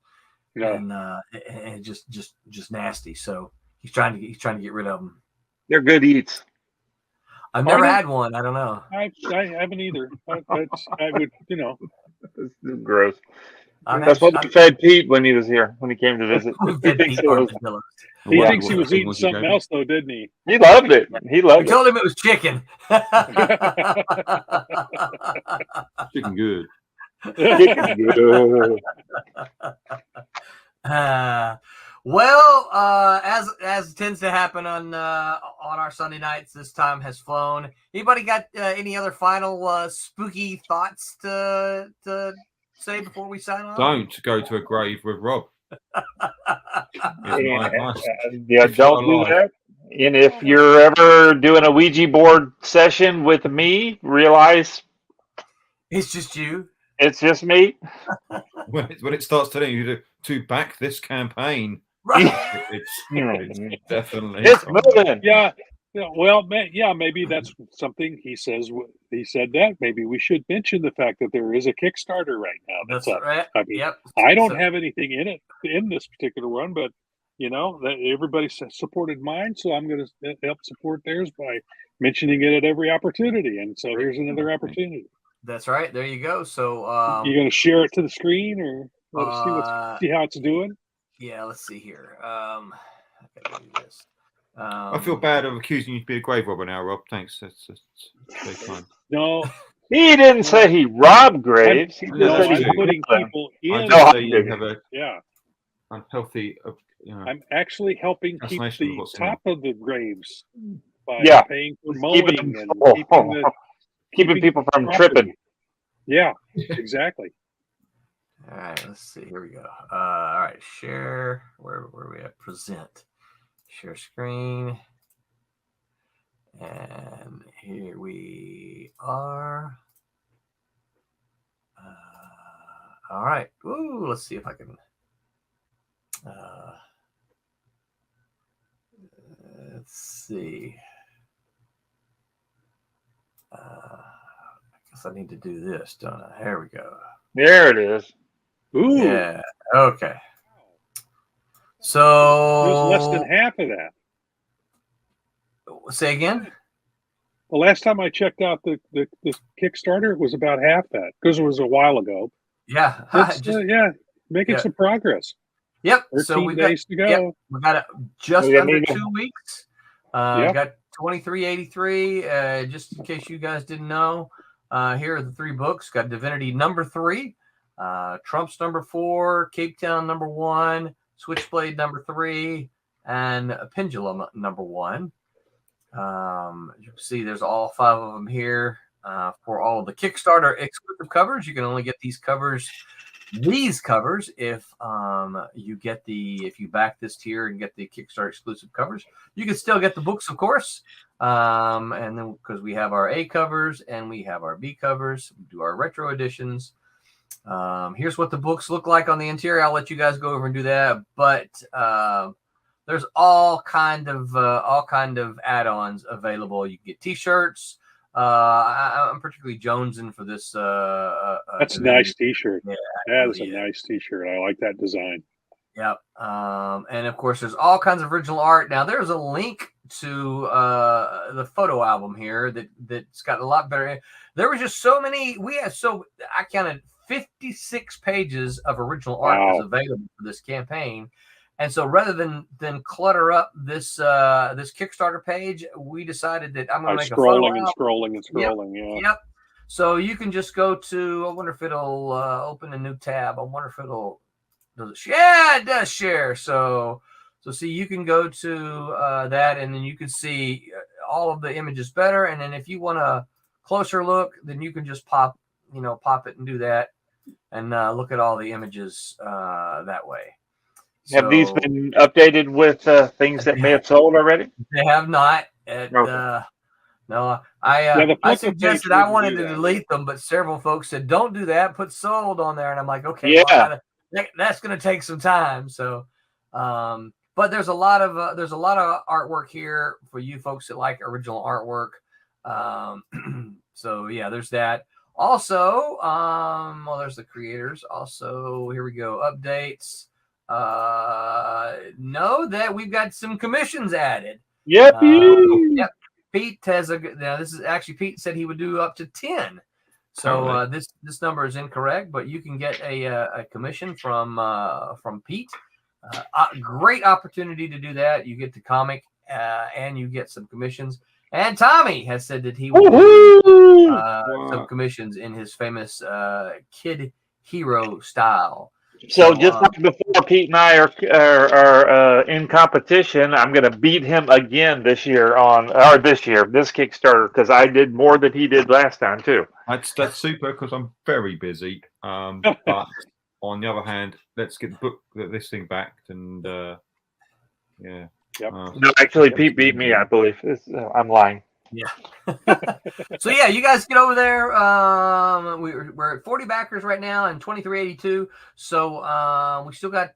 just nasty. So he's trying to get rid of them. They're good eats. I've never had one. I don't know. I haven't either. I would, you know. It's gross. That's what we fed Pete when he was here, when he came to visit. He thinks he was eating something else, though, didn't he? He loved it. He loved it. I told him it was chicken. Chicken good. Chicken good. Well, as tends to happen on our Sunday nights, this time has flown. Anybody got any other final spooky thoughts to say before we sign off? Don't go to a grave with Rob. Don't do that. And if you're ever doing a Ouija board session with me, realize it's just you. It's just me. When it starts telling you to back this campaign, right? It's definitely moving. Yeah. Well, maybe that's something he says. He said that maybe we should mention the fact that there is a Kickstarter right now. That's right. I mean, I don't have anything in this particular one, but you know that everybody supported mine, so I'm going to help support theirs by mentioning it at every opportunity. And so here's another opportunity. That's right. There you go. So you're going to share it to the screen, or let us see how it's doing. Yeah, let's see here. I gotta do this. I feel bad of accusing you to be a grave robber now, Rob. Thanks. That's very kind. No, he didn't say he robbed graves. He just said he's putting people in. You have a unhealthy. I'm actually helping keep the top of the graves by paying for mowing and keeping people from tripping. Yeah, exactly. All right, let's see. Here we go. All right, share. Where are we at? Present. Share screen. And here we are. All right. Ooh, let's see if I can. Let's see. I guess I need to do this, don't I? There we go. There it is. Ooh. Yeah. Okay. So there's less than half of that. Say again. The last time I checked out the Kickstarter, it was about half that because it was a while ago. Yeah. Making some progress. Yep. 13 days to go. Yep, we got it just under 2 weeks. We got 2383. Just in case you guys didn't know, here are the 3 books. Got Divinity number 3, Trump's number 4, Cape Town number 1, Switchblade number 3, and Pendulum number 1. You can see there's all 5 of them here for all of the Kickstarter exclusive covers. You can only get these covers if you back this tier and get the Kickstarter exclusive covers. You can still get the books, of course, and then because we have our A covers and we have our B covers, we do our retro editions. Here's what the books look like on the interior. I'll let you guys go over and do that, but there's all kind of add-ons available. You can get T-shirts. I'm particularly jonesing for this. That's a nice T-shirt. Yeah, that is a nice T-shirt. I like that design. Yep. And of course, there's all kinds of original art. Now, there's a link to the photo album here that's got a lot better. There was just so many. I counted 56 pages of original art that's available for this campaign. And so rather than clutter up this Kickstarter page, we decided that I'm going to make a photo scrolling. Yep. So you can just go to, I wonder if it'll open a new tab. I wonder if it'll Does it? Yeah, it does share. So see, you can go to that, and then you can see all of the images better. And then if you want a closer look, then you can just pop it and do that, and look at all the images that way. Have these been updated with things that may have sold already? They have not. No, I suggested I wanted to delete them, but several folks said, "Don't do that. Put sold on there." And I'm like, "Okay, yeah, well, that's going to take some time." So, but there's a lot of artwork here for you folks that like original artwork. So yeah, there's that. Also, well, there's the creators. Also, here we go. Updates. Know that we've got some commissions added. Yep. Yep. Pete has this is actually Pete said he would do up to 10. So this number is incorrect, but you can get a commission from Pete. Great opportunity to do that. You get the comic and you get some commissions. And Tommy has said that he will do some commissions in his famous kid hero style. So just like before, Pete and I are in competition. I'm going to beat him again this Kickstarter, because I did more than he did last time too. That's super, because I'm very busy. But on the other hand, let's get this thing back, and yeah. Yep. No, actually, Pete beat me, I believe. I'm lying. Yeah. So yeah, you guys get over there. We're at 40 backers right now and 2382. So we still got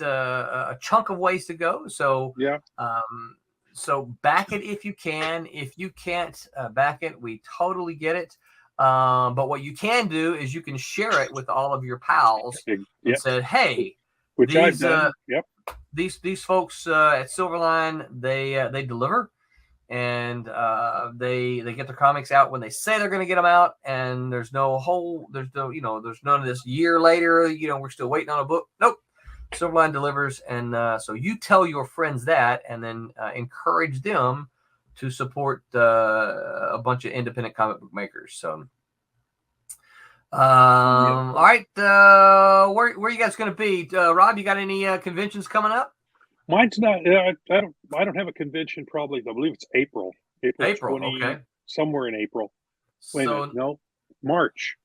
a chunk of ways to go. So yeah. So back it if you can. If you can't back it, we totally get it. But what you can do is you can share it with all of your pals and say, hey, which I've done. Yep. These folks at Silverline, they deliver, and they get their comics out when they say they're going to get them out, and there's none of this year later, we're still waiting on a book. Nope. Silverline delivers, and so you tell your friends that, and then encourage them to support a bunch of independent comic book makers. So all right, where you guys going to be? Rob, you got any conventions coming up? Mine's not. I don't have a convention. Probably, I believe it's April. April, 20, okay. Somewhere in April. Wait a So minute, no, March.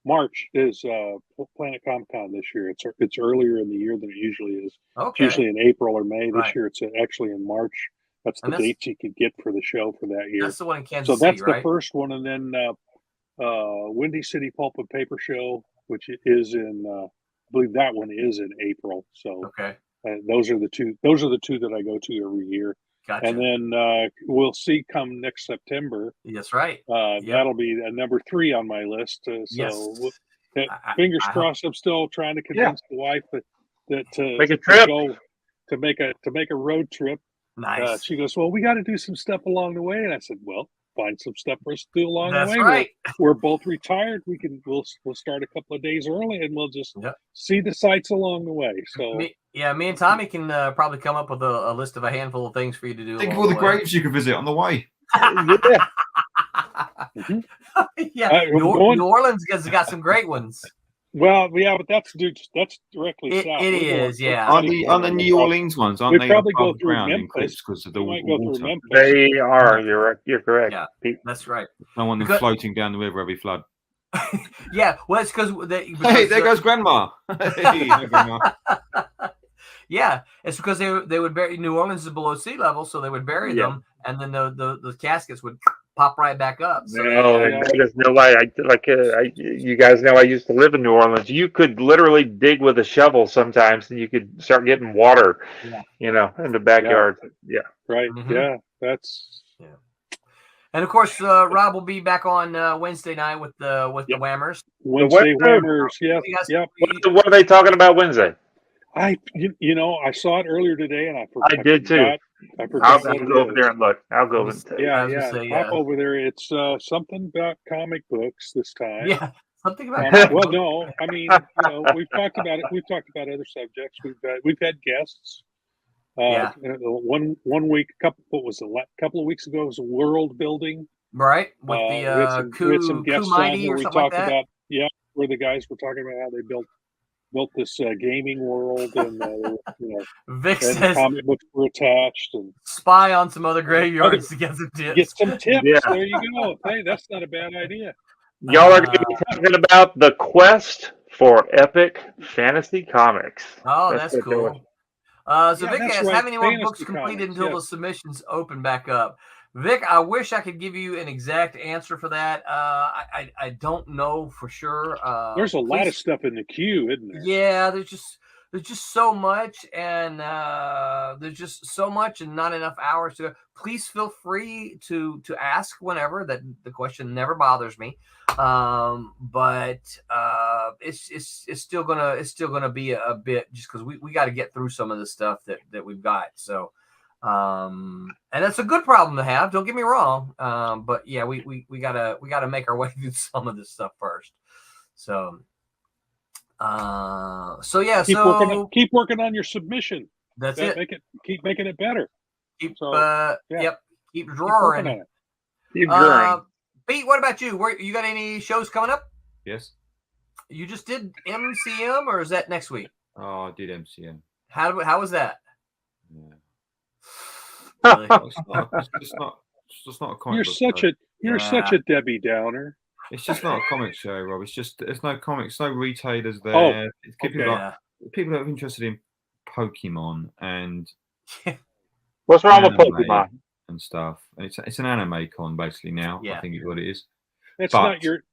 March is Planet Comic Con this year. It's earlier in the year than it usually is. okay, It's usually in April or May. This Right. year, it's actually in March. That's the And that's- dates you could get for the show for that year. that's the one in Kansas So that's City, right? the first one, and then Windy City Pulp and Paper Show, which is in, I believe that one is in April. So Okay, those are the two. Those are the two that I go to every year. gotcha. And then we'll see come next September. That's right. That'll be number 3 on my list. Yes. So I fingers hope- crossed. I'm still trying to convince the wife that to Make a trip. go to make a road trip. Nice. She goes, well, we got to do some stuff along the way, and I said, well, find some stuff for us to do along That's the way. right. We're both retired. We'll start a couple of days early, and we'll just Yep. see the sights along the way. So Me and Tommy can probably come up with a list of a handful of things for you to do. Think of along all the way. graves you could visit on the way. yeah. Mhm. Yeah, New Orleans has got some great ones. Well, yeah, but that's directly It- south. it We're going is, yeah. Aren't the New Orleans ones? Aren't We they probably above go through ground in Memphis. cliffs because of the We might go water? through Memphis. They are. You're correct. Yeah. Pete. That's right. I want them Because- floating down the river every flood. Yeah, well, it's because Hey, there goes Grandma. Hey, hi, Grandma. Yeah, it's because they would bury. New Orleans is below sea level, so they would bury Yeah. them, and then the caskets would pop right back up. So No, Yeah. there's no lie. You guys know I used to live in New Orleans. You could literally dig with a shovel sometimes, and you could start getting water, Yeah. in the backyard. Yeah. Right. Mhm. Yeah. That's and of course, Rob will be back on Wednesday night with the Whammers. Wednesday what- Whammers. Yes. You guys- Yep. What are they talking about Wednesday? I saw it earlier today, and I forgot. I did too. I I'll forgot what it go over is. there and look. I'll go over and tell you. Yeah, I was yeah. gonna say, yeah. Hop over there. It's something about comic books this time. Yeah, something about Well, no, I mean, we've talked about it. We've talked about other subjects. We've had guests. Yeah. One week, couple of weeks ago, was world building. right with we the had some guests on Mighty where or we something like talked that. about where the guys were talking about how they built built this gaming world, and Vic and says, comic books were attached, and spy on some other graveyards to get some tips. get some tips. Yeah. There you go. Hey, that's not a bad idea. Y'all are going to be talking about the quest for epic fantasy comics. Oh, that's what they're- cool. So Yeah, Vic that's asks, right, how many more fantasy books completed comics, until yeah. the submissions open back up? Vic, I wish I could give you an exact answer for that. I don't know for sure. There's a lot please- of stuff in the queue, isn't there? Yeah, there's just so much, and there's just so much, and not enough hours to. Please feel free to ask whenever. That the question never bothers me, but it's still gonna be a bit, just because we got to get through some of the stuff that we've got. So, and that's a good problem to have. Don't get me wrong, but yeah, we gotta make our way through some of this stuff first. So. Keep working on your submission. That's it. Keep making it better. Keep yeah. yep. Keep Keep working drawing. on it. Keep drawing. Pete, what about you? You got any shows coming up? Yes. You just did MCM, or is that next week? Oh, I did MCM. How was that? Yeah. Really? It's just not a comic book You're such a Debbie Downer. It's just not a comic show, Rob. It's just there's no comics, no retailers there. Oh, It's people people that are interested in Pokemon and What's wrong with anime Pokemon? and stuff. And it's an anime con basically now. Yeah. I think is what it is. That's But- not your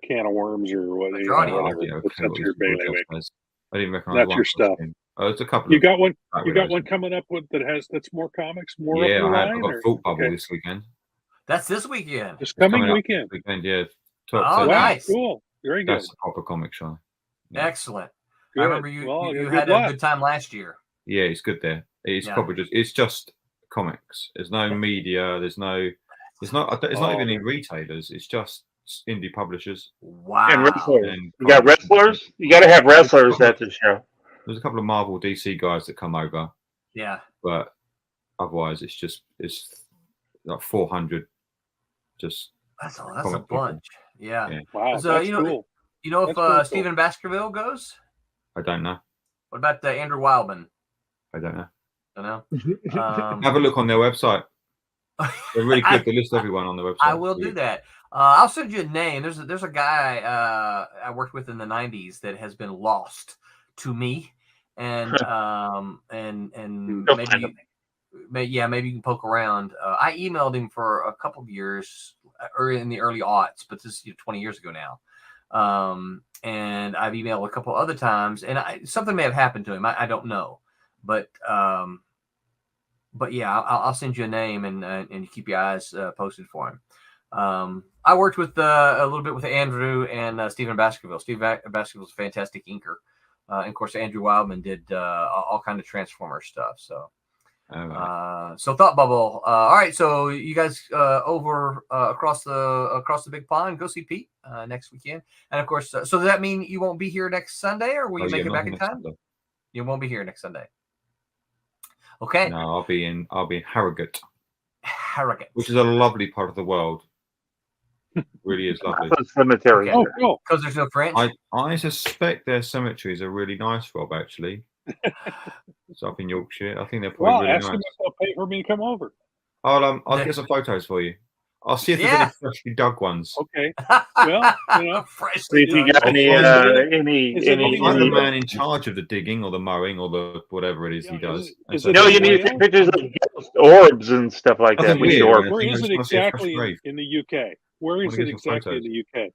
can of worms or whatever. That's right. Whatever. Yeah, That's not what your it's called, bailiwick. Josh says. I didn't recognize That's one your stuff. costume. Oh, it's a couple. You got one. Can't You got realize one it. coming up that's more comics, more up Yeah, the I have. line. I've got or- Thought Bubble okay. this weekend. That's this weekend. This coming coming up. weekend. Yeah. Oh, Wow, nice. cool. Very good. That's a proper comic show. Yeah. Excellent. Good. I remember you Well, you good had luck. a good time last year. Yeah, it's good there. It's Yeah. probably just comics. There's no media. It's not even any retailers. It's just indie publishers. Wow. And wrestlers. And You got wrestlers? You got to have wrestlers at the show. There's a couple of Marvel DC guys that come over, Yeah. but otherwise it's like 400. Just That's a comic people. bunch. Yeah. Yeah. Wow, So, that's you know, cool. You know if That's pretty cool. Stephen Baskerville goes? I don't know. What about Andrew Wildman? I don't know. Don't know. Have a look on their website. They're really good. They list everyone on the website. I will do that. I'll send you a name. There's a guy I worked with in the '90s that has been lost to me, and maybe you can poke around. I emailed him for a couple of years, or in the early aughts, but this is 20 years ago now. And I've emailed a couple other times, and something may have happened to him. I don't know, but yeah, I'll send you a name and keep your eyes posted for him. I worked with a little bit with Andrew and Stephen Baskerville. Stephen Baskerville's a fantastic inker. And of course, Andrew Wildman did all kind of Transformer stuff. So, so Thought Bubble. All right, so you guys over across the big pond, go see Pete next weekend. And of course, so does that mean you won't be here next Sunday, or will you make it back in time? Sunday. You won't be here next Sunday. Okay. No, I'll be in Harrogate, Which is a lovely part of the world. Really is lovely. Cemetery. Oh, cool. Because there's no French. I suspect their cemeteries are really nice, Rob. Actually, it's up in Yorkshire. I think they're probably Well, really ask nice. them if they'll pay for me to come over. I'll get some photos for you. I'll see if there's any freshly dug ones. Okay. Well, See if you got any I'll find the man in charge of the digging or the mowing or the whatever it is he does. You need to take pictures of ghost orbs and stuff like that. Weird, Orbs. Where is it I see a fresh exactly grave. in the UK? Where is it exactly in the UK?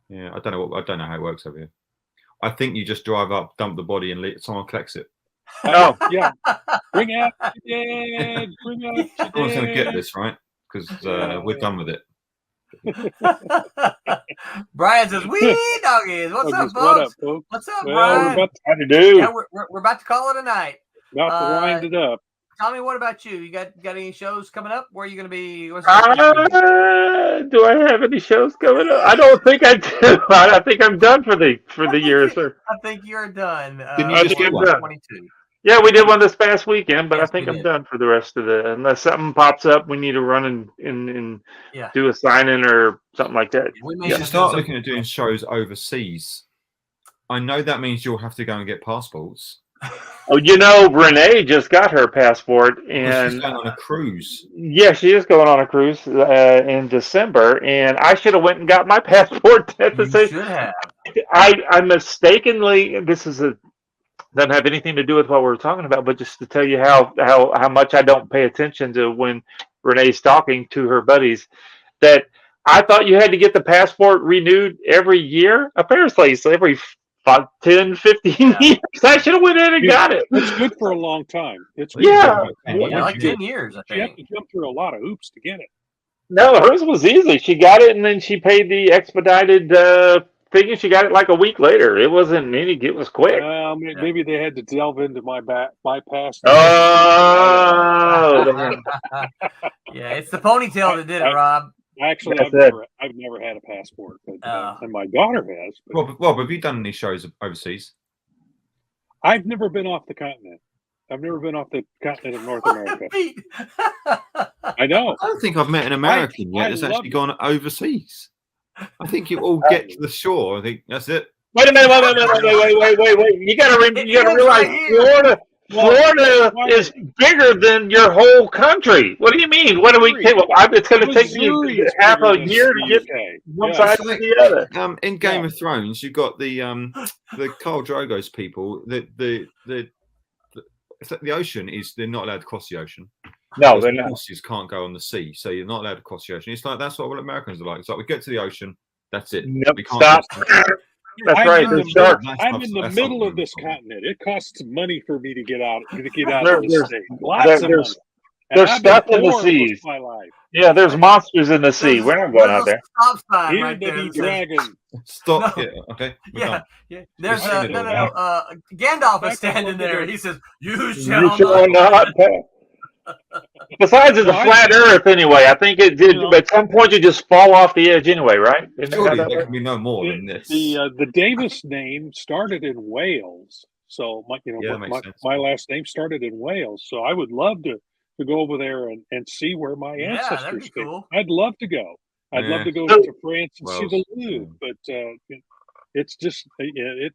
Yeah, I don't know how it works over here. I think you just drive up, dump the body, and someone collects it. Oh, yeah. Bring out your dead. Bring out your Someone's going to get dead. this, right? Because we're done with it. Brian says, "Wee doggies, what's up, What up, folks? folks? What's up, Well, Brian? we're about How to do? Yeah, we're about to call it a night. to wind it up. Tommy, what about you? You got any shows coming up? Where are you going to be? Do I have any shows coming up? I don't think I do. I think I'm done for the year, sir. I think you're done. Didn't you I just think do I'm one? done. 22. Yeah, we did one this past weekend, but Yes, I think we I'm did. done for the rest of the. Unless something pops up, we need to run and Yeah. do a sign-in or something like that. We You may should just start do looking at doing shows overseas. I know that means you'll have to go and get passports. Oh, Renee just got her passport, and She's going on a cruise. Yeah, she is going on a cruise in December, and I should have went and got my passport at the You same. should have. I mistakenly. Doesn't have anything to do with what we're talking about, but just to tell you how much I don't pay attention to when Renee's talking to her buddies. That I thought you had to get the passport renewed every year. Apparently, it's every 10, 15 years. I should have went in and got it. It's good for a long time. It's good. Yeah. Yeah, like 10 years, I You have think. to jump through a lot of hoops to get it. No, hers was easy. She got it, and then she paid the expedited thing, and she got it like a week later. It wasn't any. It was quick. Maybe they had to delve into my past. Oh, Yeah, it's the ponytail that did it, Rob. Actually, I've never had a passport, but, and my daughter has. But Rob, have you done any shows overseas? I've never been off the continent. I've never been off the continent of North America. I know. I don't think I've met an American yet that's actually gone overseas. I think you all get to the shore. I think that's it. Wait a minute! Wait! You gotta realize Florida is bigger than your whole country. What do you mean? What do we? It's going to take me half a year to get one side to the other. In Game of Thrones, you've got the Khal Drogo's people. The ocean they're not allowed to cross the ocean. No, they're not. Horses can't go on the sea, so you're not allowed to cross the ocean. It's like that's what Americans are like. It's like we get to the ocean, that's it. Nope, we can't stop. That's right. I'm in the middle of this problem. continent. It costs money for me to get out of the state. There's stuff in the seas. Yeah, there's monsters in the sea. We're not going out there. Stop sign Here right they there. be dragon. Stop. No. Yeah. Okay. Yeah. There's Gandalf is standing there, and he says, "You You shall shall not pass." Besides, it's a flat Earth anyway. I think it did. At some point, you just fall off the edge anyway, right? Surely there can be no more than this. The Davis name started in Wales, so my last name started in Wales. So I would love to go over there and see where my ancestors came. Cool. I'd love to go. I'd love to go to France and see the Louvre, but it's just it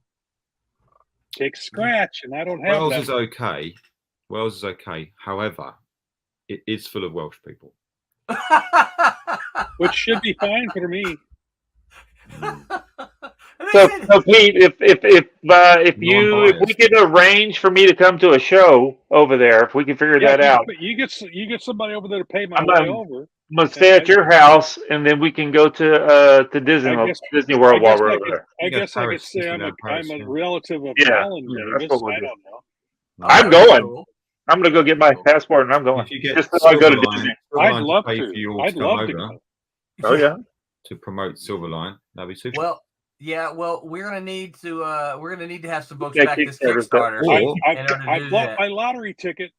takes scratch, and I don't have Wales that. is okay. Wales is okay. However, it is full of Welsh people, which should be fine for me. So Pete, if we could arrange for me to come to a show over there, if we can figure that out, you get somebody over there to pay my way over. I'm gonna stay at your house, and then we can go to Disney World while we're over there. I guess I could say I'm a relative of Alan Davis. I don't know. I'm going. I'm going to go get my passport, and I'm going. If you get just so I go to Disney. I'd love to. I'd love to go. Oh yeah. To promote Silverline, that'd be super. Well, yeah. Well, we're gonna need to have some books back this Kickstarter. I bought my lottery ticket.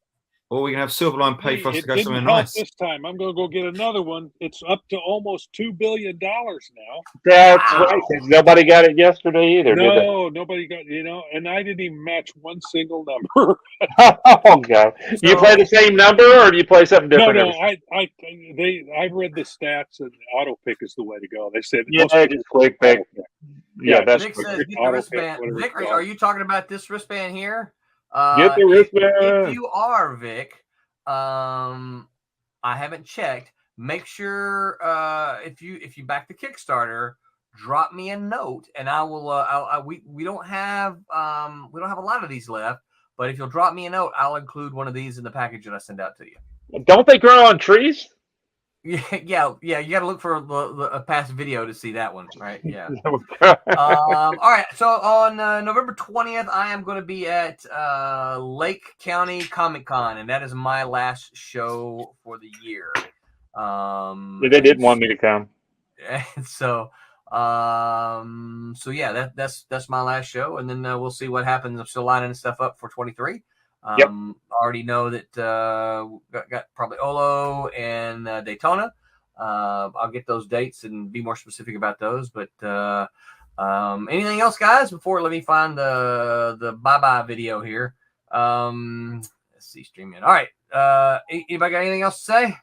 Or we can have Silverline pay for us to go somewhere nice. nice. This time, I'm going to go get another one. It's up to almost $2 billion now. That's right. Nobody got it yesterday either. No, nobody got. And I didn't even match one single number. Oh God! So, do you play the same number, or do you play something different? No. I read the stats, and auto pick is the way to go. They said just quick pick. Yeah, that's Vic says, get the wristband. Vic, are you talking about this wristband here? Get the wristband. If you are, Vic, I haven't checked. Make sure if you back the Kickstarter, drop me a note, and I will. We don't have a lot of these left, but if you'll drop me a note, I'll include one of these in the package that I send out to you. Don't they grow on trees? Yeah. You got to look for a past video to see that one, right? Yeah. All right. So on November 20th, I am going to be at Lake County Comic Con, and that is my last show for the year. They didn't want me to come. So yeah, that's my last show, and then we'll see what happens. I'm still lining stuff up for 23. Yep. Already know that got probably Olo and Daytona. I'll get those dates and be more specific about those. But anything else, guys? Before let me find the bye video here. Let's see, streaming. All right. Anybody got anything else to say?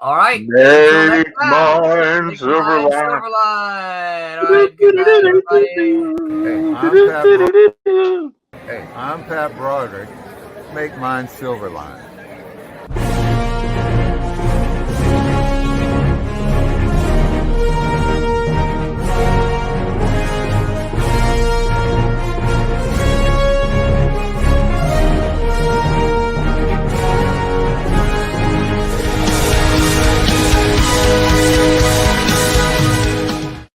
All right. Make mine Silverline. Silverline. All right. Good night, everybody. Hey, I'm Pat Broderick. Make mine Silverline.